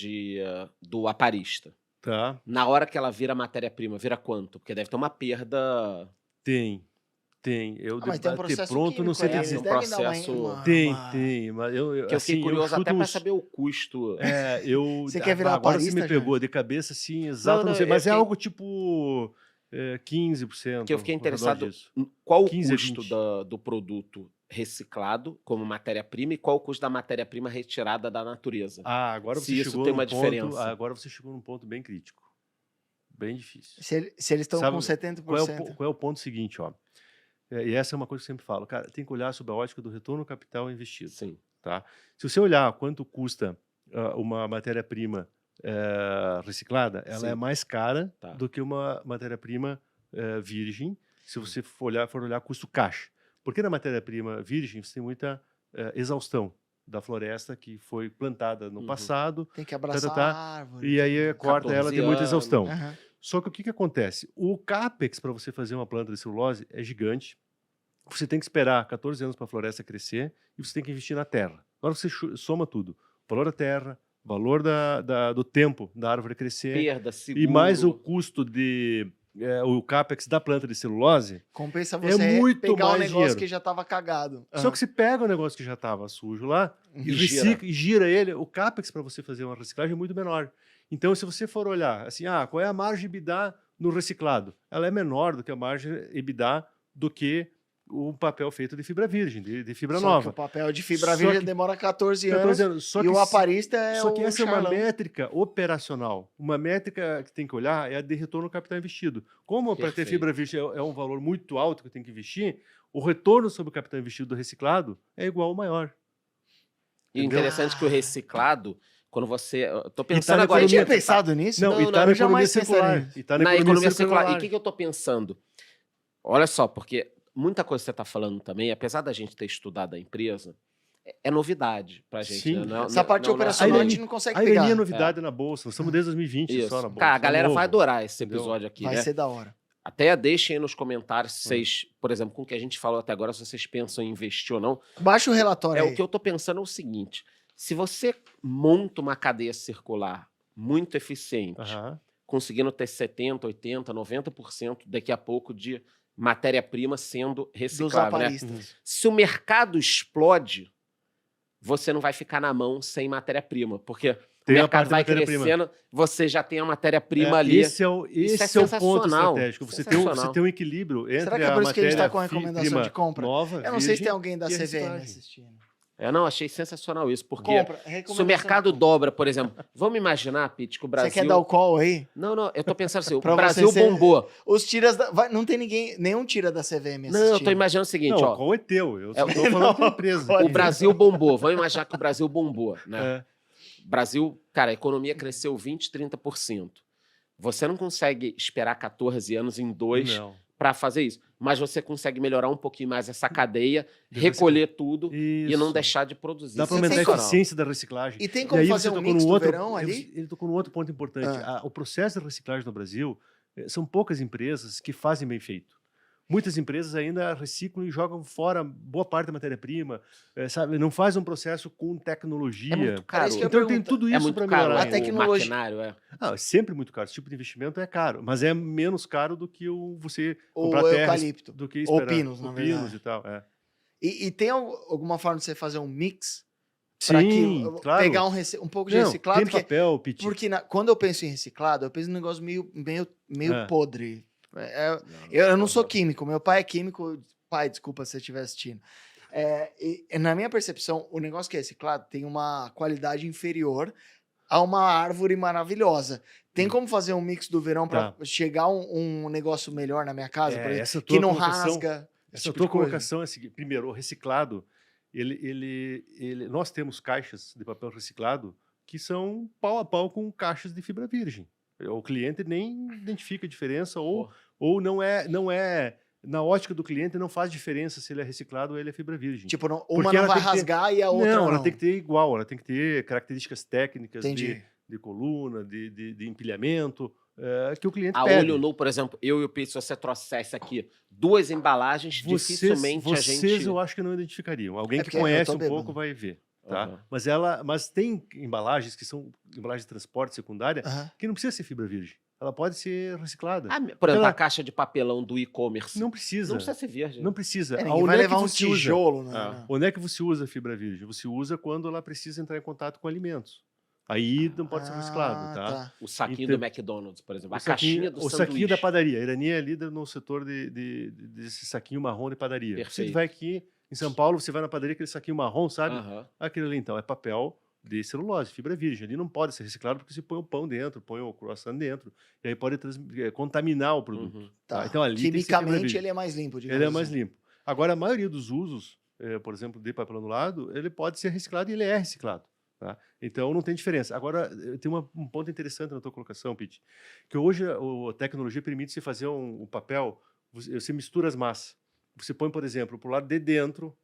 do aparista, Tá? na hora que ela vira matéria-prima, vira quanto? Porque deve ter uma perda... Tem. Eu Mas tem um bater processo pronto, não sei químico aí, dizer. eles devem dar processo- Tem, mas eu Que eu fiquei assim, curioso até chuto para uns- saber o custo. Você quer virar agora você aparista, me pegou Jorge? de cabeça, assim, exato, Não, não, não, sei, eu mas é fiquei- algo tipo 15%. Que eu fiquei ao redor interessado disso. qual o 15 a custo 20. do produto reciclado como matéria-prima e qual o custo da matéria-prima retirada da natureza. Agora Se você isso chegou tem num uma ponto, diferença. agora você chegou num ponto bem crítico. Bem difícil. Se eles estão Sabe com 70%. qual é o ponto seguinte, ó? E essa é uma coisa que eu sempre falo, cara, tem que olhar sob a ótica do retorno ao capital investido. Sim. Tá? Se você olhar quanto custa uma matéria-prima reciclada, ela Sim. é mais cara Tá. do que uma matéria-prima virgem, se você for olhar custo caixa. Porque na matéria-prima virgem você tem muita exaustão da floresta que foi plantada no passado, Tem que abraçar a árvore. e aí tudo. corta ela, tem muita exaustão. Aham. Só que o que acontece? O CAPEX para você fazer uma planta de celulose é gigante. Você tem que esperar 14 anos para a floresta crescer e você tem que investir na terra. Agora você soma tudo. Valor da terra, valor do tempo da árvore crescer Perda, seguro. e mais o custo o CAPEX da planta de celulose. Compensa você muito pegar um mais negócio dinheiro. que já estava cagado. Só que você pega o negócio que já estava sujo lá e gira. recicla e gira ele, o CAPEX para você fazer uma reciclagem é muito menor. Então, se você for olhar assim, qual é a margem EBITDA no reciclado? Ela é menor do que a margem EBITDA do que o papel feito de fibra virgem, de fibra Só nova. que o papel de fibra Só virgem que- demora 14 14 anos. anos. Só E que o aparista é Só o que essa é uma charlão. métrica operacional. Uma métrica que tem que olhar é a de retorno ao capital investido. Como para ter Perfeito. fibra virgem é um valor muito alto que eu tenho que investir, o retorno sobre o capital investido do reciclado é igual ou maior. E o interessante é que o reciclado, quando você... Eu tô E pensando tá agora... Você economia- tinha pensado nisso? Não, e não, tá eu na economia jamais circular. pensaria nisso. E tá Na economia circular. E o que eu tô pensando? Olha só, porque muita coisa que você tá falando também, apesar da gente ter estudado a empresa, é novidade pra gente. Sim. Né? Não, Essa parte não- operacional a Irani- gente não consegue A Irani pegar. é novidade na Bolsa. Nós estamos desde 2020 Isso. só na Bolsa. Cara, a galera novo. vai adorar esse Entendeu? episódio aqui, Vai né? ser da hora. Até deixem aí nos comentários se vocês, por exemplo, com o que a gente falou até agora, se vocês pensam em investir ou não. Baixa o relatório aí. O que eu tô pensando é o seguinte: se você monta uma cadeia circular muito eficiente, Aham. conseguindo ter 70%, 80%, 90% daqui a pouco de matéria-prima sendo Dos reciclável, né? aparistas. Se o mercado explode, você não vai ficar na mão sem matéria-prima, porque o Tem a mercado parte da vai matéria-prima. crescendo, você já tem a matéria-prima ali. Esse é o Isso é ponto sensacional. estratégico. Você Sensacional. tem um equilíbrio entre Será que é por isso que a gente tá com a matéria-prima recomendação de compra? nova, Eu não sei se virgem, tem alguém da e a CVM reciclagem. assistindo. Não, achei sensacional isso, porque Compra. se o recomendação mercado de compra. dobra, por exemplo, vamos imaginar, Pete, que o Brasil... Você quer dar o call aí? Não, eu tô pensando assim, o Pra Brasil você ser- bombou. Os tiras da... não tem ninguém, nenhum tira da CVM Não, eu tô assistindo. imaginando o seguinte, Não, ó, qual é teu? Eu só É, tô falando da empresa. qual é o Brasil bombou, vamos imaginar que o Brasil bombou, né? É. Brasil, cara, a economia cresceu 20%, 30%. Você não consegue esperar 14 anos em 2 Não. para fazer isso, mas você consegue melhorar um pouquinho mais essa cadeia, De recolher tudo e não Isso. deixar de produzir. Dá para Você aumentar a tem como- eficiência da reciclagem. E tem E como aí fazer você um tocou mix num do outro, verão ali? Ele tocou num outro ponto importante. O processo de reciclagem no Brasil, são poucas empresas que fazem bem feito. Muitas empresas ainda reciclam e jogam fora boa parte da matéria-prima, sabe? Não faz um processo com tecnologia. É muito caro. isso que eu Então tem pergunto. tudo É isso muito para caro melhorar. A ainda. tecnologia- o maquinário, É sempre muito caro. Esse tipo de investimento é caro, mas é menos caro do que você Ou comprar terras eucalipto. do que Ou esperar. pinos, na Ou pinos verdade. e tal. É. E tem alguma forma de você fazer um mix? Pra Sim, que, claro. pegar um pouco de Não, reciclado? tem Porque, papel, Piti. porque quando eu penso em reciclado, eu penso num negócio meio É. podre. Eu não sou químico, meu pai é químico. Pai, desculpa se você estiver assistindo. E na minha percepção, o negócio que é reciclado tem uma qualidade inferior a uma árvore maravilhosa. Tem como fazer um mix do verão para chegar um negócio melhor na minha casa, por exemplo, essa que tua não colocação- rasga? Essa tua colocação é a seguinte: primeiro, o reciclado, nós temos caixas de papel reciclado que são pau a pau com caixas de fibra virgem. O cliente nem identifica a diferença ou não é na ótica do cliente não faz diferença se ele é reciclado ou ele é fibra virgem. Tipo, uma Porque não ela vai tem que ter- rasgar e a outra não. ela tem que ter igual, ela tem que ter características técnicas Entendi. de coluna, de empilhamento, que o cliente A pede. olho nu, por exemplo, eu e o Pete, se você trouxesse aqui 2 embalagens, dificilmente a vocês gente... eu acho que não identificariam. Alguém que porque eu conhece tô um bêbado. pouco vai ver. Tá? Aham. Mas tem embalagens que são embalagens de transporte secundária Aham. que não precisa ser fibra virgem. Ela pode ser reciclada. Por exemplo, Ela- a caixa de papelão do e-commerce. Não precisa. Não precisa ser virgem. Não precisa. Ninguém vai Onde é que levar um você usa? tijolo, né? Ah. Onde é que você usa a fibra virgem? Você usa quando ela precisa entrar em contato com alimentos. Aí não pode ser reciclado, tá? O saquinho Então- do McDonald's, por exemplo. O A caixinha do o sanduíche. saquinho da padaria. A Irani é líder no setor desse saquinho marrom de padaria. Perfeito. Você vai aqui Em São Paulo, você vai na padaria, aquele saquinho marrom, sabe? Aham. Aquilo ali, então, é papel de celulose, fibra virgem. Ali não pode ser reciclado porque você põe o pão dentro, põe o croissant dentro, e aí pode contaminar o produto. Uhum. Tá? Então, ali tem que ser fibra Quimicamente, virgem. ele é mais limpo, digamos Ele é mais assim. limpo. Agora, a maioria dos usos, por exemplo, de papel anulado, ele pode ser reciclado e ele é reciclado. Tá? Então, não tem diferença. Agora, tem um ponto interessante na tua colocação, Pete, que hoje a tecnologia permite você fazer um papel, você mistura as massas. Você põe, por exemplo, para o lado de dentro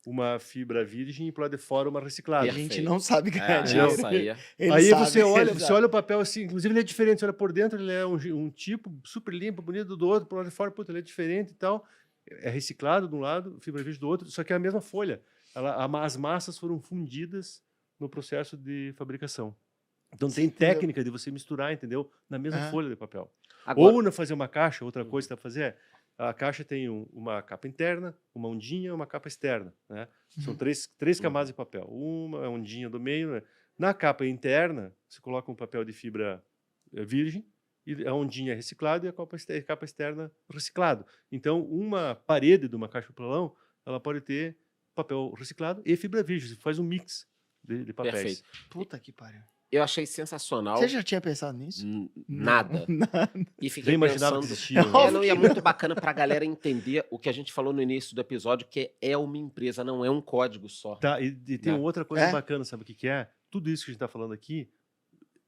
uma fibra virgem e para o lado de fora uma reciclada. A gente não sabe ganhar É, dinheiro. isso aí. Ele Aí sabe, você olha, ele você sabe. olha o papel assim, inclusive ele é diferente, você olha por dentro, ele é um tipo super limpo, bonito do outro, por lado de fora, puta, ele é diferente e tal. É reciclado de um lado, fibra virgem do outro, só que é a mesma folha. As massas foram fundidas no processo de fabricação. Então tem Entendeu? técnica de você misturar, entendeu? Na mesma Aham. folha de papel. Agora, Ou fazer uma caixa, outra coisa que dá para fazer é, a caixa tem uma capa interna, uma ondinha e uma capa externa. Né? São três camadas de papel. Uma ondinha do meio. Né? Na capa interna, você coloca um papel de fibra virgem, e a ondinha é reciclada e a capa externa reciclado. Então, uma parede de uma caixa de papelão, ela pode ter papel reciclado e fibra virgem. Você faz um mix de papéis. perfeito. Puta que pariu. Eu achei sensacional. Você já tinha pensado nisso? Nada. Nada. E fiquei Nem imaginava que pensando... existia. né? Não. Não, e é muito bacana pra galera entender o que a gente falou no início do episódio, que é uma empresa, não é um código só. Tá, e tem Né? outra coisa É? bacana, sabe o que é? Tudo isso que a gente está falando aqui,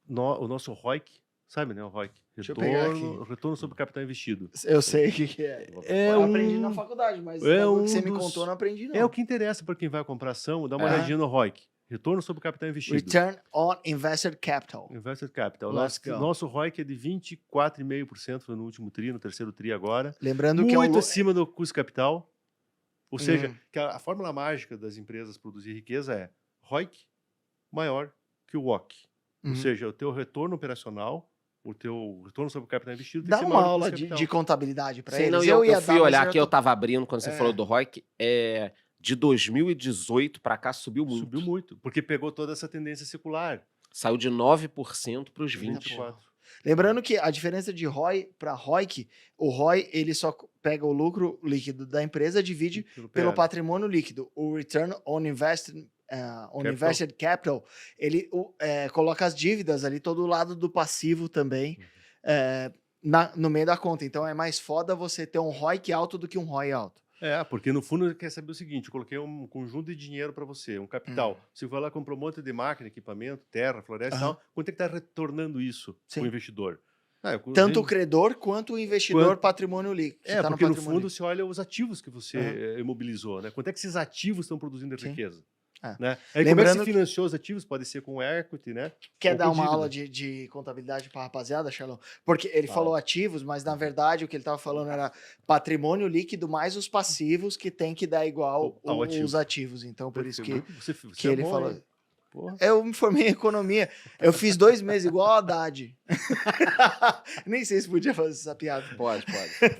o nosso ROIC, sabe, né? O ROIC. Deixa eu pegar Retorno sobre o capital investido. Eu sei o que é. É Eu aprendi na faculdade, mas é o que você me dos- contou eu não aprendi, não. É o que interessa para quem vai comprar ação, dá uma É. olhadinha no ROIC. Retorno sobre o capital investido. Return on Invested Capital. Invested Capital. Let's go. Nosso ROIC é de 24,5% no último tri, no terceiro tri agora. Lembrando que é Muito o... acima do custo capital. Ou seja, Hum. que a fórmula mágica das empresas produzir riqueza é ROIC maior que o WOC. Ou Uhum. seja, o teu retorno operacional, o teu retorno sobre o capital investido tem Dá que ser uma maior que o aula custo de capital. contabilidade para Sim, eles. não, eu ia fui dar, mas olhar eu aqui, eu tava abrindo quando você É. falou do ROIC, de 2018 para cá subiu muito. Subiu muito, porque pegou toda essa tendência secular. Saiu de 9% para os 20%. 24. Lembrando que a diferença de ROI para ROIC, o ROI ele só pega o lucro líquido da empresa, divide pelo PL. patrimônio líquido. O Return on Invested Capital, ele coloca as dívidas ali, todo lado do passivo também, no meio da conta. Então é mais foda você ter um ROIC alto do que um ROI alto. Porque no fundo ele quer saber o seguinte: eu coloquei um conjunto de dinheiro para você, um capital. Você vai lá, comprou um monte de máquina, equipamento, terra, floresta e Aham. tal. Quanto é que está retornando isso Sim. para o investidor? Tanto o credor quanto o investidor Quanto- patrimônio líquido. que tá porque no patrimônio fundo você olha os ativos que você imobilizou, né? Quanto é que esses ativos estão produzindo Sim. riqueza? É. Né? Aí como é que Lembrando você que- financiou os ativos? Pode ser com equity, né? Quer Ou dar com uma dívida. aula de contabilidade para rapaziada, Charlão? Porque ele Fala. falou ativos, mas na verdade o que ele estava falando era patrimônio líquido mais os passivos que tem que dar igual Ao ativo. os ativos. Então, por isso que Você que é ele bom, falou. hein? Porra. Eu me formei em economia. Eu fiz 2 meses igual a Haddad. Nem sei se podia fazer essa piada. Pode.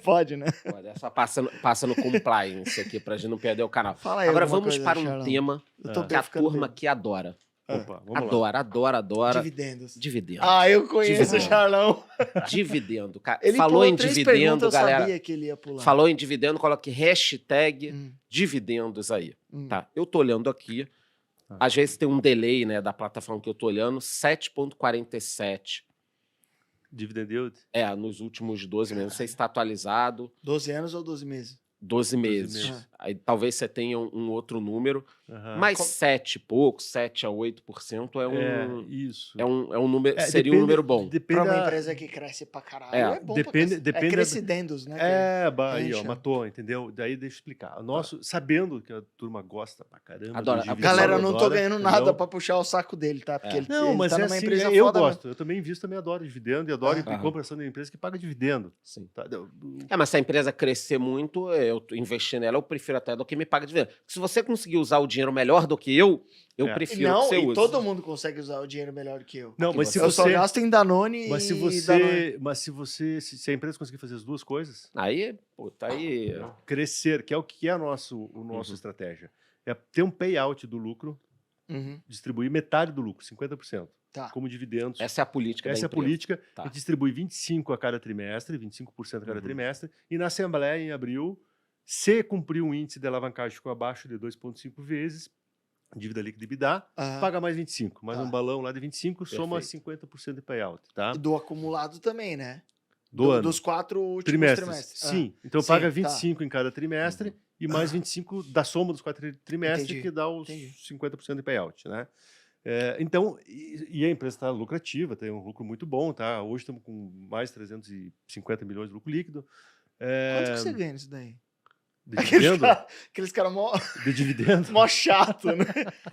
Pode, né? Pode. É só passa no compliance aqui pra gente não perder o canal. Fala aí Agora alguma vamos coisa, para um Charlão. tema Eu tô que a ficando turma bem. aqui adora. Opa, vamos lá. Adora. Dividendos. Dividendo. Ah, eu conheço o Dividendo. Charlão. Dividendo. Ele Falou pulou em 3 dividendo, perguntas, eu galera. sabia que ele ia pular. Falou em dividendo, coloque hashtag Hum, dividendos aí. hum. Tá, eu tô olhando aqui. Às vezes tem um delay, né, da plataforma que eu tô olhando, 7,47. Dividend yield? Nos últimos 12 meses. Não sei se está atualizado. 12 anos ou 12 meses? 12 meses. meses. Aí talvez você tenha um outro número. Aham. Mas 7 e pouco, 7 a 8% Isso. é um número, seria depende- um número bom. Depende Pra uma da- empresa que cresce pra caralho, É, é bom depende- pra depende É da- crescidendos, né? Aí, ó, Encha. matou, entendeu? Daí deixa eu explicar. Nosso, sabendo que a turma gosta pra caramba. Adora. do dividendo, Galera, eu não tô adora, ganhando nada entendeu? pra puxar o saco dele, tá? Porque ele, Não, ele mas tá é numa assim, empresa eu foda, gosto. Eu também invisto, também adoro dividendo e adoro Aham. compra ação de empresa que paga dividendo. Sim. Tá? Mas se a empresa crescer muito, eu investir nela, eu prefiro até do que me paga dividendo. Se você conseguir usar o dinheiro melhor do que eu Mas... prefiro que Não, você e use. todo mundo consegue usar o dinheiro melhor que eu. Não, Aqui mas você- se Eu só você, gasto em Danone mas se e Danone. se a empresa conseguir fazer as duas coisas, Aí, tá aí. crescer, que é o que é a nossa estratégia, é ter um payout do lucro, Uhum, distribuir metade do lucro, 50%, tá. como dividendos. Essa é a política Essa é da a empresa. política. Tá. A gente distribui 25 a cada trimestre, 25% a cada Uhum. trimestre. E na Assembleia, em abril, Se cumprir um índice de alavancagem ficou abaixo de 2,5 vezes, dívida líquida EBITDA, paga mais 25. Mais um balão lá de 25, soma 50% de payout. Tá? Do acumulado também, né? Do ano. Dos 4 últimos trimestres. Sim. Então paga 25 em cada trimestre e mais 25 da soma dos 4 trimestres, que dá os 50% de payout. Né? Então, e a empresa está lucrativa, tem um lucro muito bom. Tá? Hoje estamos com mais de 350 milhões de lucro líquido. Quanto que você ganha nisso daí? De dividendo? Aqueles caras mó... De dividendo? Mó chato, né?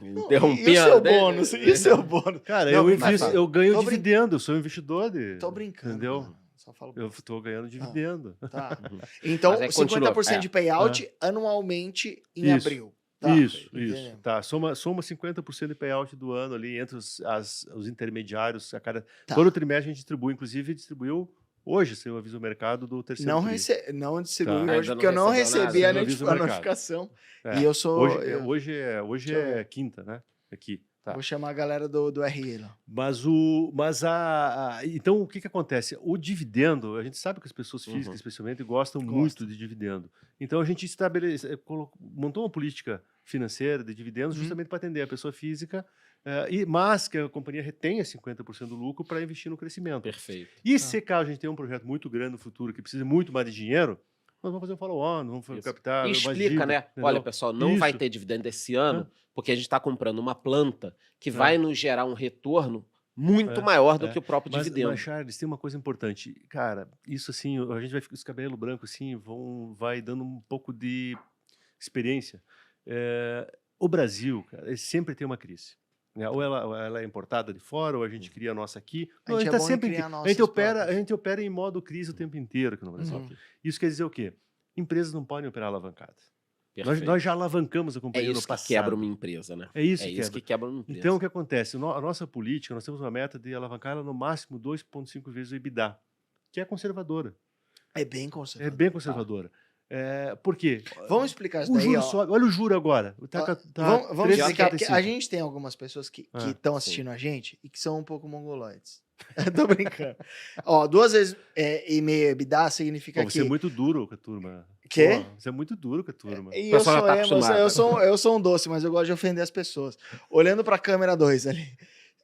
Interrompendo. E o seu bônus? E o seu bônus? Cara, Não, eu ganho dividendo, eu sou investidor de... Tô brincando. Entendeu? Só falo eu tô ganhando dividendo. Tá. Então, 50% de payout anualmente em abril. Tá. Isso. Tá. Soma 50% de payout do ano ali entre os intermediários. Todo trimestre a gente distribui, inclusive distribuiu hoje, se eu aviso o mercado do terceiro Não distribui tá. hoje, porque eu não recebi a notificação. E eu sou... Hoje é quinta, né? Aqui. Tá. Vou chamar a galera do RI lá. Então, o que acontece? O dividendo, a gente sabe que as pessoas físicas, especialmente, gostam muito de dividendo. Então, a gente montou uma política financeira de dividendos justamente para atender a pessoa física, mas que a companhia retenha 50% do lucro para investir no crescimento. Perfeito. E se caso a gente tenha um projeto muito grande no futuro que precisa muito mais de dinheiro, nós vamos fazer um follow-on, vamos captar. E explica, né? Entendeu? Olha, pessoal, não vai ter dividendo esse ano, porque a gente está comprando uma planta que vai nos gerar um retorno muito maior do que o próprio dividendo. Mas, Charles, tem uma coisa importante. Cara, isso assim, a gente vai ficar com esse cabelo branco assim, vai dando um pouco de experiência. O Brasil, cara, ele sempre tem uma crise. Ou ela é importada de fora, ou a gente cria a nossa aqui. Não, a gente tá sempre a gente opera em modo crise o tempo inteiro aqui no Brasil. Isso quer dizer o quê? Empresas não podem operar alavancadas. Nós já alavancamos a companhia no passado. É isso que quebra uma empresa, né? É isso que quebra uma empresa. Então, o que acontece? A nossa política, nós temos uma meta de alavancar ela no máximo 2,5 vezes o EBITDA, que é conservadora. É bem conservadora. É bem conservadora. Por quê? Vamos explicar isso daí. Olha o juro agora. Vamos explicar, porque a gente tem algumas pessoas que estão assistindo a gente e que são um pouco mongoloides. Tô brincando. 2 vezes e meio EBITDA significa que... Você é muito duro com a turma. Quê? Você é muito duro com a turma. E eu sou um doce, mas eu gosto de ofender as pessoas. Olhando para a câmera 2 ali.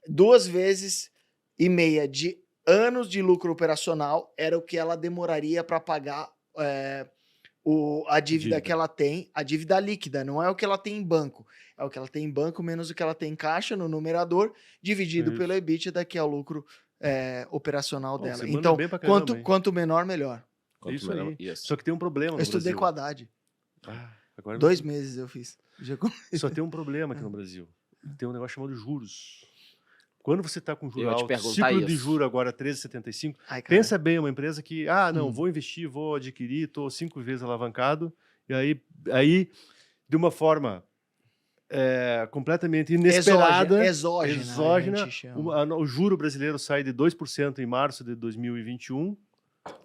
2 vezes e meia de anos de lucro operacional era o que ela demoraria para pagar a dívida que ela tem, a dívida líquida, não é o que ela tem em banco. É o que ela tem em banco menos o que ela tem em caixa no numerador, dividido pelo EBITDA, que é o lucro operacional dela. Então, quanto menor, melhor. Isso aí. Só que tem um problema no Brasil. Eu estudei com a Haddad. 2 meses eu fiz. Só tem um problema aqui no Brasil. Tem um negócio chamado juros. Quando você está com juro alto, ciclo de juro agora 13,75, pensa bem, uma empresa que, vou investir, vou adquirir, estou 5 vezes alavancado, e aí de uma forma completamente inesperada, exógena, o juro brasileiro sai de 2% em março de 2021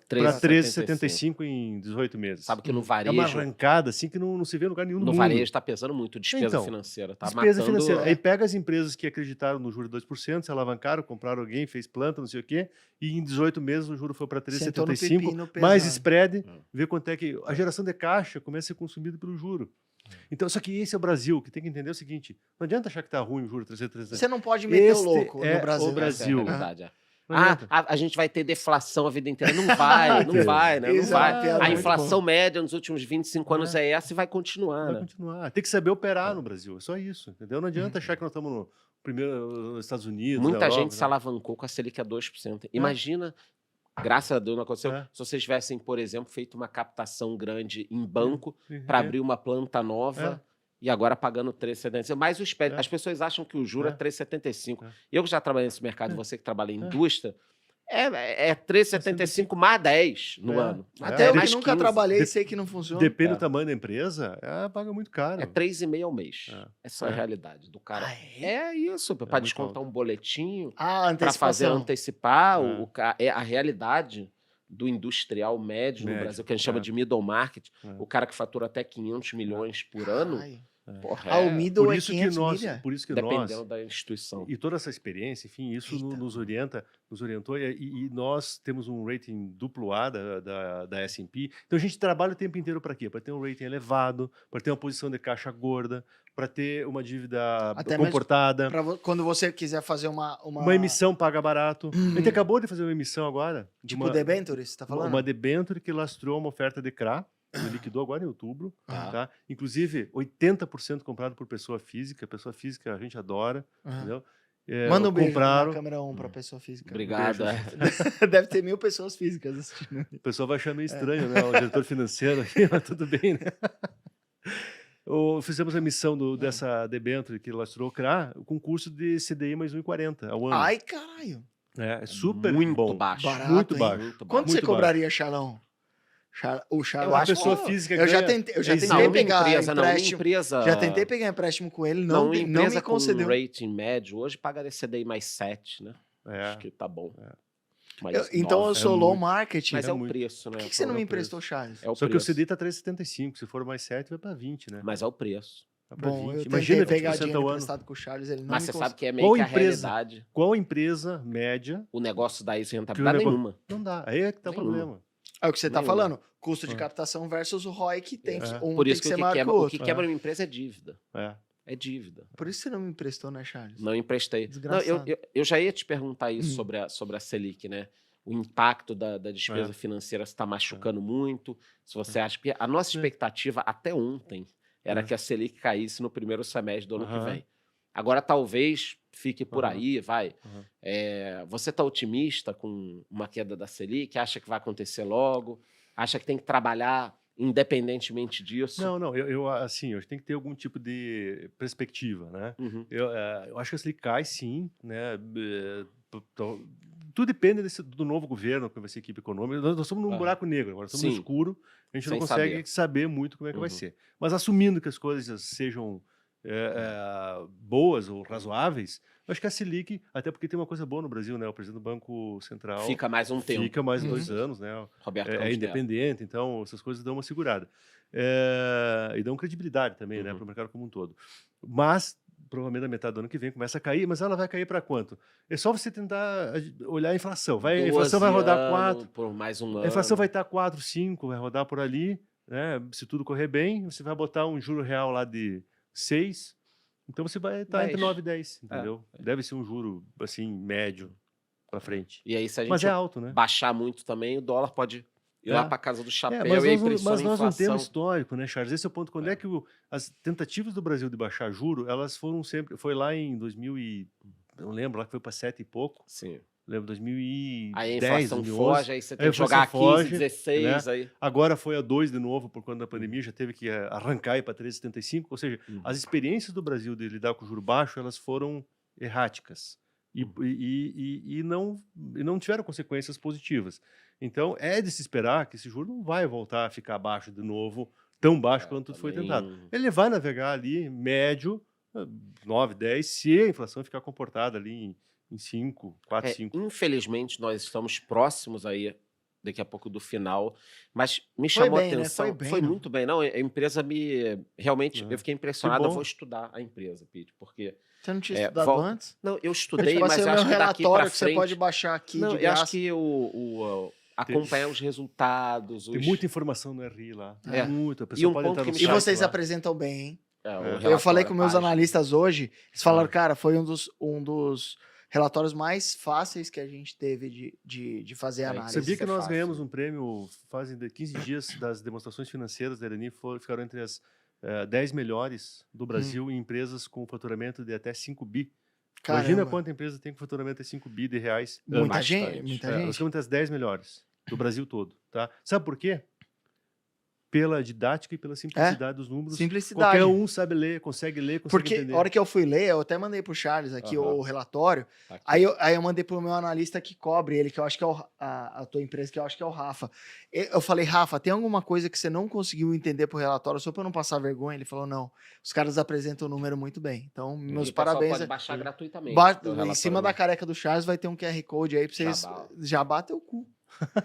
para 13,75 em 18 meses. Sabe que no varejo... É uma arrancada assim que não se vê em lugar nenhum no mundo. No varejo está pesando muito, despesa financeira. Despesa financeira. Aí pega as empresas que acreditaram no juro de 2%, se alavancaram, compraram alguém, fez planta, não sei o quê, e em 18 meses o juro foi para 13,75, mais spread, vê quanto é que... A geração de caixa começa a ser consumida pelo juro. Então, só que esse é o Brasil, que tem que entender o seguinte, não adianta achar que está ruim o juro 13,75. Você não pode meter o louco no Brasil. O Brasil. É verdade, a gente vai ter deflação a vida inteira. Não vai, né? Não vai. A inflação média nos últimos 25 anos é essa e vai continuar. Vai continuar. Tem que saber operar no Brasil. É só isso, entendeu? Não adianta achar que nós estamos nos Estados Unidos. Muita gente se alavancou com a Selic a 2%. Imagina, graças a Deus não aconteceu, se vocês tivessem, por exemplo, feito uma captação grande em banco para abrir uma planta nova. E agora pagando 3,75. Mas as pessoas acham que o juro é 3,75. Eu que já trabalhei nesse mercado, você que trabalha em indústria, é 3,75 mais 10 no ano. Até eu que nunca trabalhei e sei que não funciona. Depende do tamanho da empresa, paga muito caro. É 3,5 ao mês. Essa é a realidade do cara. É isso, para descontar um boletinho, para fazer antecipar. A realidade do industrial médio no Brasil, que a gente chama de middle market, o cara que fatura até 500 milhões por ano, Porra, Ah, o middle Por é isso que 500 nós, milha? por isso que dependendo nós da instituição. e toda essa experiência, enfim, isso Eita. nos orientou e nós temos um rating duplo A da S&P. Então a gente trabalha o tempo inteiro para quê? Para ter um rating elevado, para ter uma posição de caixa gorda, para ter uma dívida Até mesmo comportada. Quando você quiser fazer uma Uma emissão paga barato. A gente acabou de fazer uma emissão agora. De tipo uma, debenture, você tá falando? uma debenture que lastrou uma oferta de CRA, que liquidou agora em outubro. Tá. Tá? Inclusive, 80% comprado por pessoa física. Pessoa física a gente adora. Aham. Entendeu? Manda um beijo compraram, na câmera 1 pra pessoa física. Obrigado. Deve ter 1000 pessoas físicas assistindo. O pessoal vai achar meio estranho, né? O diretor financeiro aqui, mas tudo bem, né? Fizemos a emissão dessa debenture que lastrou o CRA, com curso de CDI mais 1,40 ao ano. Ai, caralho. É super muito bom. baixo. Barato, muito hein? baixo. Muito Quanto baixo. você Muito cobraria, Charlão? O Eu Charlão. A acho pessoa que- física Eu já ganha tentei, eu já isento. tentei Não, pegar empresa, não. Uma empréstimo. empresa... Já tentei pegar empréstimo com ele, não, Não, não empresa me concedeu. com rating médio hoje pagaria CDI mais 7, né? É. Acho que tá bom. É. Mais Então eu 9. sou low muito. market. Mas é é o muito. preço, né? Por que você não me É o preço. emprestou, Charles? É o Só que o preço. CDI tá 3,75. Se for mais 7, vai para 20, né? Mas é o preço. Vai pra Bom, 20. eu Imagina tentei pegar 20% dinheiro ao ano. emprestado com o Charles, ele não Mas me você sabe que é Qual meio que a empresa? realidade. Qual empresa média O negócio dá isso que o rentabilidade negócio- nenhuma. não dá? Aí é que tá o Nenhuma. problema. É o que você tá Nenhuma. falando. Custo de É. captação versus o ROI que tem que, É. um Por tem isso que que, ser maior que o o outro. que quebra uma empresa é dívida. É. É dívida. Por isso você não me emprestou, né, Charles? Não emprestei. Não, Desgraçado. eu já ia te perguntar isso sobre a Selic, né? O impacto da despesa É. financeira se está machucando muito. Se você acha que a nossa expectativa até ontem era É. que a Selic caísse no primeiro semestre do ano que Aham. vem. Agora talvez fique por Aham. aí, vai. Aham. Você está otimista com uma queda da Selic? Acha que vai acontecer logo? Acha que tem que trabalhar independentemente disso? Não, eu assim, eu tem que ter algum tipo de perspectiva, né? Uhum. Eu acho que a Selic cai sim, né? Tudo depende do novo governo, que vai ser a equipe econômica. Nós estamos num Aham. buraco negro, agora estamos no Sim. escuro, a gente não Sem consegue saber muito como é que vai Uhum. ser. Mas assumindo que as coisas sejam boas ou razoáveis, eu acho que a Selic, até porque tem uma coisa boa no Brasil, né? O presidente do Banco Central Fica mais um tempo. fica mais Uhum. 2 anos, né? Roberto É Campos Neto. independente, então essas coisas dão uma segurada. E dão credibilidade também, né, Uhum. para o mercado como um todo. Mas, provavelmente, na metade do ano que vem começa a cair, mas ela vai cair para quanto? É só você tentar olhar a inflação. A inflação vai 12 rodar anos 4, por mais um ano. a inflação vai estar 4, 5, vai rodar por ali, né? Se tudo correr bem, você vai botar um juro real lá de 6, então você vai estar entre 10. 9 e 10, entendeu? Deve ser um juro, assim, médio para frente. E aí, se a gente Mas é alto, né? baixar muito também, o dólar pode ir lá para casa do chapéu mas e aí nós, não- pressiona mas a nós não inflação. temos histórico, né, Charles? Esse é o ponto. Quando é que as tentativas do Brasil de baixar juro, elas foram sempre... Foi lá em 2000 e... Não lembro, lá que foi para 7 e pouco. Sim. Lembro, 2010, Aí a inflação 2011. foge, aí você Aí tem a que jogar a inflação 15, foge, 16, aí... Agora foi a 2 de novo por conta da pandemia, já teve que arrancar para 3,75. Ou seja, as experiências do Brasil de lidar com juro baixo, elas foram erráticas. E não tiveram consequências positivas. Então, é de se esperar que esse juro não vai voltar a ficar baixo de novo, tão baixo quanto foi também- tentado. Ele vai navegar ali, médio, 9, 10, se a inflação ficar comportada ali em 5, 4, 5. Infelizmente, nós estamos próximos aí, daqui a pouco, do final, mas me Foi chamou a bem, né? atenção. Foi bem, Foi não? muito bem. Não, a empresa me... Realmente, eu fiquei impressionado. Eu bom. vou estudar a empresa, Pete, porque... Você não tinha É, estudado volta- antes? Não, eu Eu estudei, te mas passei eu o acho meu que daqui relatório para que você frente... pode baixar aqui Não, de eu graça. acho que acompanhar os resultados, Tem muita informação no RI lá. É. Muito. A E pessoa um pode ponto entrar que no me E site vocês lá. apresentam bem, hein? o Eu relatório, falei com meus página. analistas hoje, eles falaram, cara, foi um dos relatórios mais fáceis que a gente teve de fazer É, análise. Sabia Isso que é nós fácil. ganhamos um prêmio fazem 15 dias das demonstrações financeiras da Irani, ficaram entre as 10 melhores do Brasil em empresas com faturamento de até 5 bi. Imagina Caramba. quanta empresa tem com faturamento de 5 bi de reais. Muita ano. gente, muita Nós gente. ficamos entre as 10 melhores do Brasil todo. Tá? Sabe por quê? Pela didática e pela simplicidade dos números. Simplicidade. Qualquer um sabe ler, consegue Porque entender. a hora que eu fui ler, eu até mandei pro Charles aqui Aham. o relatório, Aqui. aí eu mandei pro meu analista que cobre ele, que eu acho que é a tua empresa, que eu acho que é o Rafa. Eu falei, Rafa, tem alguma coisa que você não conseguiu entender pro relatório, só pra eu não passar vergonha? Ele falou, não, os caras apresentam o número muito bem. Então, E meus o pessoal parabéns. pode baixar gratuitamente. Ba- o em relatório, cima da né? careca do Charles vai ter um QR Code aí pra vocês Jabá. já bater o cu.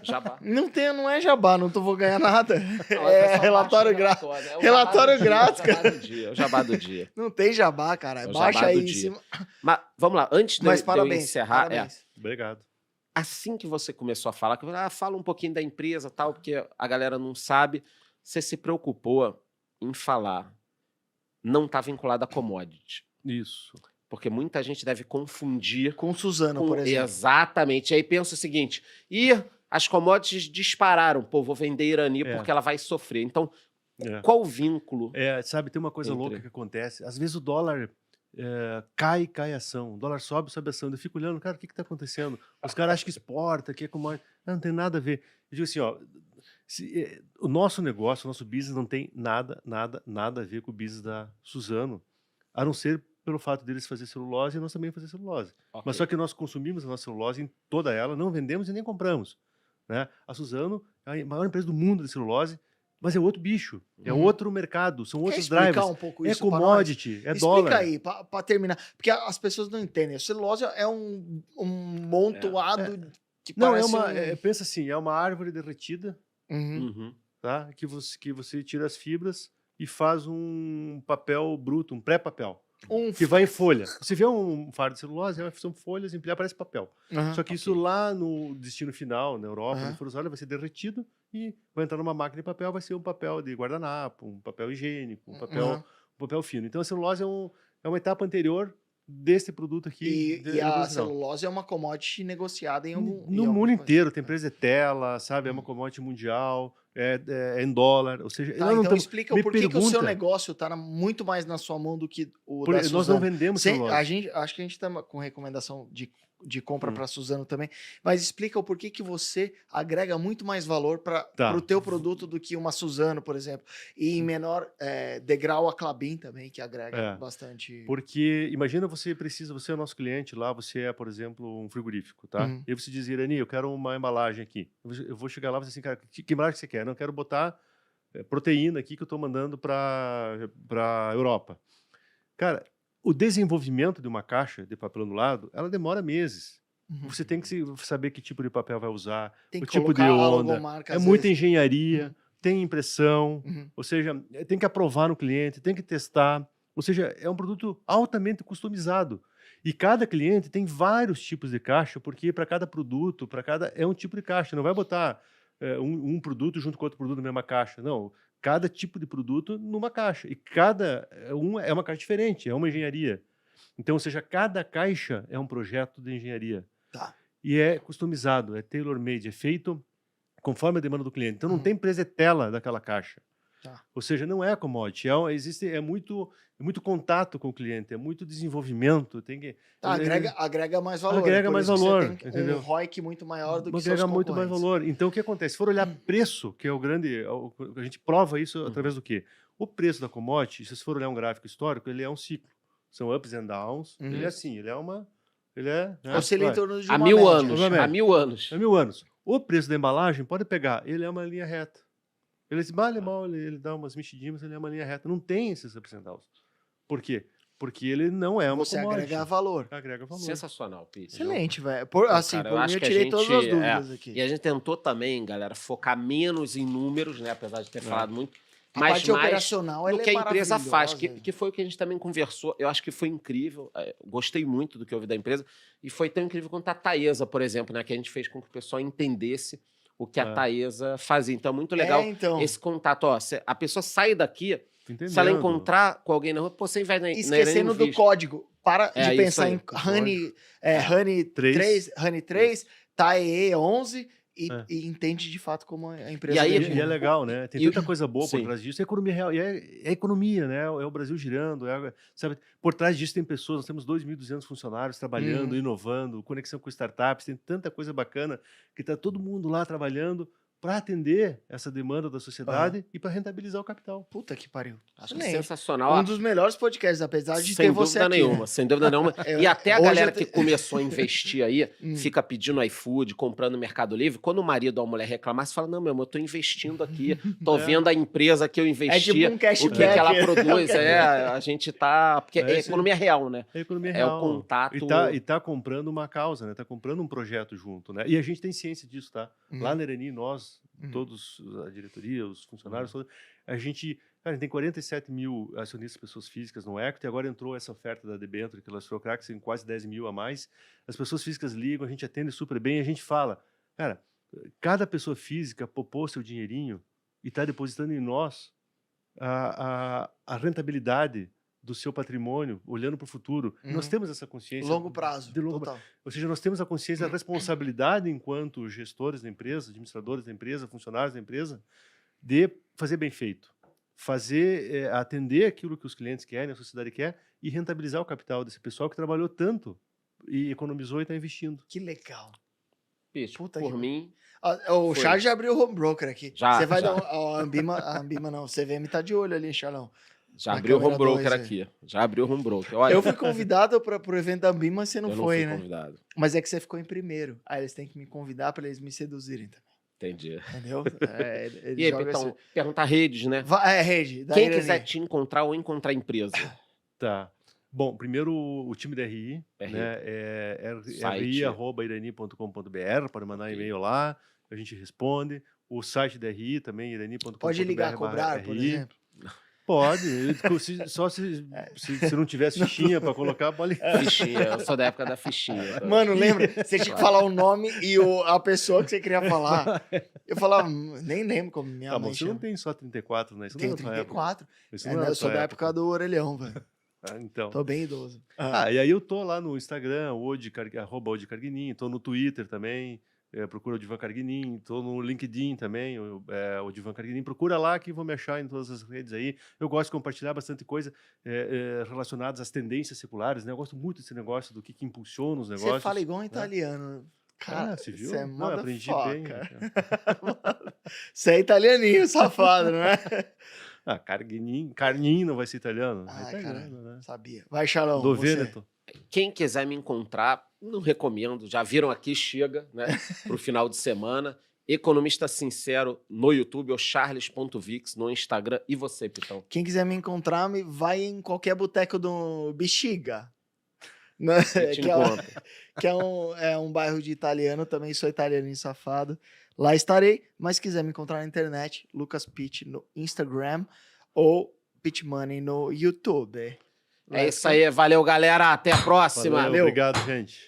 Jabá. Não é jabá, não vou ganhar nada. Não, É pessoal relatório baixa grátis. o relatório. É o Relatório jabá do grátis, dia, é o jabá do dia. É o jabá do dia. Não tem jabá, cara. É o Baixa jabá aí do em dia. cima. Mas vamos lá, antes de Mas eu parabéns, encerrar, parabéns. Obrigado. assim que você começou a falar, que fala um pouquinho da empresa tal, porque a galera não sabe, você se preocupou em falar, não está vinculado a commodity. Isso. Porque muita gente deve confundir Com Suzano, com... por exemplo. Exatamente. Aí pensa o seguinte, as commodities dispararam, pô, vou vender Irani porque ela vai sofrer. Então, qual o vínculo? Sabe, tem uma coisa louca que acontece. Às vezes o dólar cai a ação. O dólar sobe a ação. Eu fico olhando, cara, o que está acontecendo? Os caras acham que exporta, que é commodity. Não tem nada a ver. Eu digo assim, ó, o nosso negócio, o nosso business não tem nada a ver com o business da Suzano, a não ser pelo fato deles fazer celulose e nós também fazer celulose. Okay. Mas só que nós consumimos a nossa celulose em toda ela, não vendemos e nem compramos. Né? A Suzano é a maior empresa do mundo de celulose, mas é outro bicho, é outro mercado, são outros drivers. Um pouco isso commodity, é dólar. Explica aí, para terminar, porque as pessoas não entendem. A celulose é um montoado que parece pensa assim, é uma árvore derretida, tá? Que você tira as fibras e faz um papel bruto, um pré-papel. Que vai em folha. Você vê um fardo de celulose, são folhas, empilhar, parece papel. Só que isso lá no destino final, na Europa, no Furosóleo, vai ser derretido e vai entrar numa máquina de papel, vai ser um papel de guardanapo, um papel higiênico, um papel fino. Então a celulose é uma etapa anterior desse produto aqui. E a celulose é uma commodity negociada no mundo inteiro. Tem empresa de tela, sabe? É uma commodity mundial, é em dólar. Ou seja, então explica por que o seu negócio está muito mais na sua mão do que o da Suzano. Nós não vendemos celulose. Acho que a gente está com recomendação de compra para a Suzano também, mas explica o porquê que você agrega muito mais valor para o teu produto do que uma Suzano, por exemplo, e em menor degrau a Klabin também, que agrega bastante. Porque imagina você é o nosso cliente lá, você é, por exemplo, um frigorífico, tá? E você diz, Irani, eu quero uma embalagem aqui. Eu vou chegar lá e vou dizer assim, cara, que embalagem você quer? Não, eu quero botar proteína aqui que eu estou mandando para a Europa. Cara, o desenvolvimento de uma caixa de papel anulado, ela demora meses. Você tem que saber que tipo de papel vai usar, o tipo de onda. É muita engenharia, tem impressão, ou seja, tem que aprovar no cliente, tem que testar. Ou seja, é um produto altamente customizado. E cada cliente tem vários tipos de caixa, porque para cada produto, é um tipo de caixa. Não vai botar um produto junto com outro produto na mesma caixa. Não. Cada tipo de produto numa caixa. E cada um é uma caixa diferente, é uma engenharia. Então, ou seja, cada caixa é um projeto de engenharia. E é customizado, é tailor-made, é feito conforme a demanda do cliente. Então, não tem presetela daquela caixa. Ou seja, não é commodity, é muito contato com o cliente, é muito desenvolvimento. Agrega mais valor. Agrega mais valor, tem entendeu? Um ROIC muito maior do que seus agrega muito mais valor. Então, o que acontece? Se for olhar preço, que é o grande... A gente prova isso através do quê? O preço da commodity, se você for olhar um gráfico histórico, ele é um ciclo. São ups and downs. Ele é assim, ele é... Oscila em torno de uma há 1000 média. anos. Há 1000 anos. Há 1000 anos. O preço da embalagem, pode pegar, ele é uma linha reta. Ele ele dá umas mexidinhas, mas ele é uma linha reta. Não tem esses ups and downs. Por quê? Porque ele não é uma Você commodity. agrega valor. Agrega valor. Sensacional, Pete. Excelente, velho. Por mim, eu tirei todas as dúvidas aqui. E a gente tentou também, galera, focar menos em números, né? Apesar de ter falado muito. A parte operacional do que a empresa faz, maravilhosa. que foi o que a gente também conversou. Eu acho que foi incrível. Gostei muito do que eu ouvi da empresa. E foi tão incrível quanto a Taesa, por exemplo, né? Que a gente fez com que o pessoal entendesse o que a Taesa fazia. Então, muito legal esse contato. Ó, a pessoa sai daqui, se ela encontrar com alguém na rua, você vai na esquecendo do código. Para de pensar em Honey 3, TAE 11 e entende de fato como a empresa... E é legal, né? Tem tanta coisa boa por trás disso. É economia real. E é economia, né? É o Brasil girando. Sabe? Por trás disso tem pessoas. Nós temos 2.200 funcionários trabalhando, inovando, conexão com startups. Tem tanta coisa bacana que está todo mundo lá trabalhando para atender essa demanda da sociedade e para rentabilizar o capital. Puta que pariu. Acho que Excelente. sensacional. Um dos melhores podcasts, apesar de Sem ter você dúvida aqui. nenhuma, Né? sem dúvida nenhuma. E até a hoje galera eu que começou a investir aí, Hum. fica pedindo iFood, comprando no Mercado Livre. Quando o marido ou a mulher reclamar, você fala, não, meu irmão, eu tô investindo aqui, tô vendo a empresa que eu investi, É tipo um o que cashback. ela produz. A gente tá... Porque é isso aí. economia real, né? É a economia É real. o contato... E tá comprando uma causa, né? Tá comprando um projeto junto, né? E a gente tem ciência disso, tá? Lá na Irani, nós, todos, a diretoria, os funcionários, todos, a gente tem 47 mil acionistas, pessoas físicas no equity, agora entrou essa oferta da debênture, que lastrou crack, tem quase 10 mil a mais. As pessoas físicas ligam, a gente atende super bem, a gente fala, cara, cada pessoa física poupou seu dinheirinho e está depositando em nós a rentabilidade do seu patrimônio, olhando para o futuro. Nós temos essa consciência. Longo prazo. De longo total. Ou seja, nós temos a consciência da responsabilidade enquanto gestores da empresa, administradores da empresa, funcionários da empresa, de fazer bem feito. Atender aquilo que os clientes querem, a sociedade quer, e rentabilizar o capital desse pessoal que trabalhou tanto e economizou e está investindo. Que legal. Bicho, Puta por que- mim... O Foi. Charles já abriu o home broker aqui. Já, Você vai já. dar a Ambima não, o CVM tá de olho ali, Charlão. Já Na abriu o home câmera broker 2 aí. aqui. Já abriu o home broker. Olha, Eu fui convidado pro evento da Ambima, mas você não eu foi, fui né? convidado. Mas é que você ficou em primeiro. Aí eles têm que me convidar pra eles me seduzirem também. Entendi. Entendeu? Eles E aí, jogam então, esse- perguntar redes, né? Rede. da Quem Irani. quiser te encontrar ou encontrar a empresa. Tá. Bom, primeiro o time da RI, RI. né? É Site. ri@irani.com.br, pode mandar Ok. e-mail lá, a gente responde. O site da RI também, irani.com.br. Pode ligar a cobrar, por exemplo. Pode, só se não tivesse fichinha para colocar, pode ligar. Fichinha, eu sou da época da fichinha. Tá? Mano, lembra? Você tinha que falar o nome e a pessoa que você queria falar. Eu falava, nem lembro como minha Tá, mãe mas você não chama. tem só 34, né? Isso Tenho não é da tua época. 34. Isso não é Eu sou tua da época do orelhão, velho. Então. Tô bem idoso. E aí eu tô lá no Instagram, @odicarguinin, tô no Twitter também, procura o Divan Carguinin, tô no LinkedIn também, o Divan Carguinin, procura lá que vão me achar em todas as redes aí. Eu gosto de compartilhar bastante coisa relacionadas às tendências seculares, né? Eu gosto muito desse negócio do que impulsiona os negócios. Você fala igual um italiano. Cara, você viu? Você é Não, eu aprendi bem. Você é italianinho, safado, não é? Carnin não vai ser italiano. Ah, É italiano, né? Sabia. Vai, Charlão. Do você. Vêneto. Quem quiser me encontrar, não recomendo. Já viram aqui, chega, né? Pro final de semana. Economista Sincero no YouTube ou charles.vix no Instagram. E você, Pitão? Quem quiser me encontrar, vai em qualquer boteco do Bexiga. Né? Eu te encontro. Que é um bairro de italiano, também sou italianinho safado. Lá estarei, mas se quiser me encontrar na internet, Lucas Pitt no Instagram ou Pitt Money no YouTube. É isso aí, valeu, galera. Até a próxima. Valeu, obrigado, gente.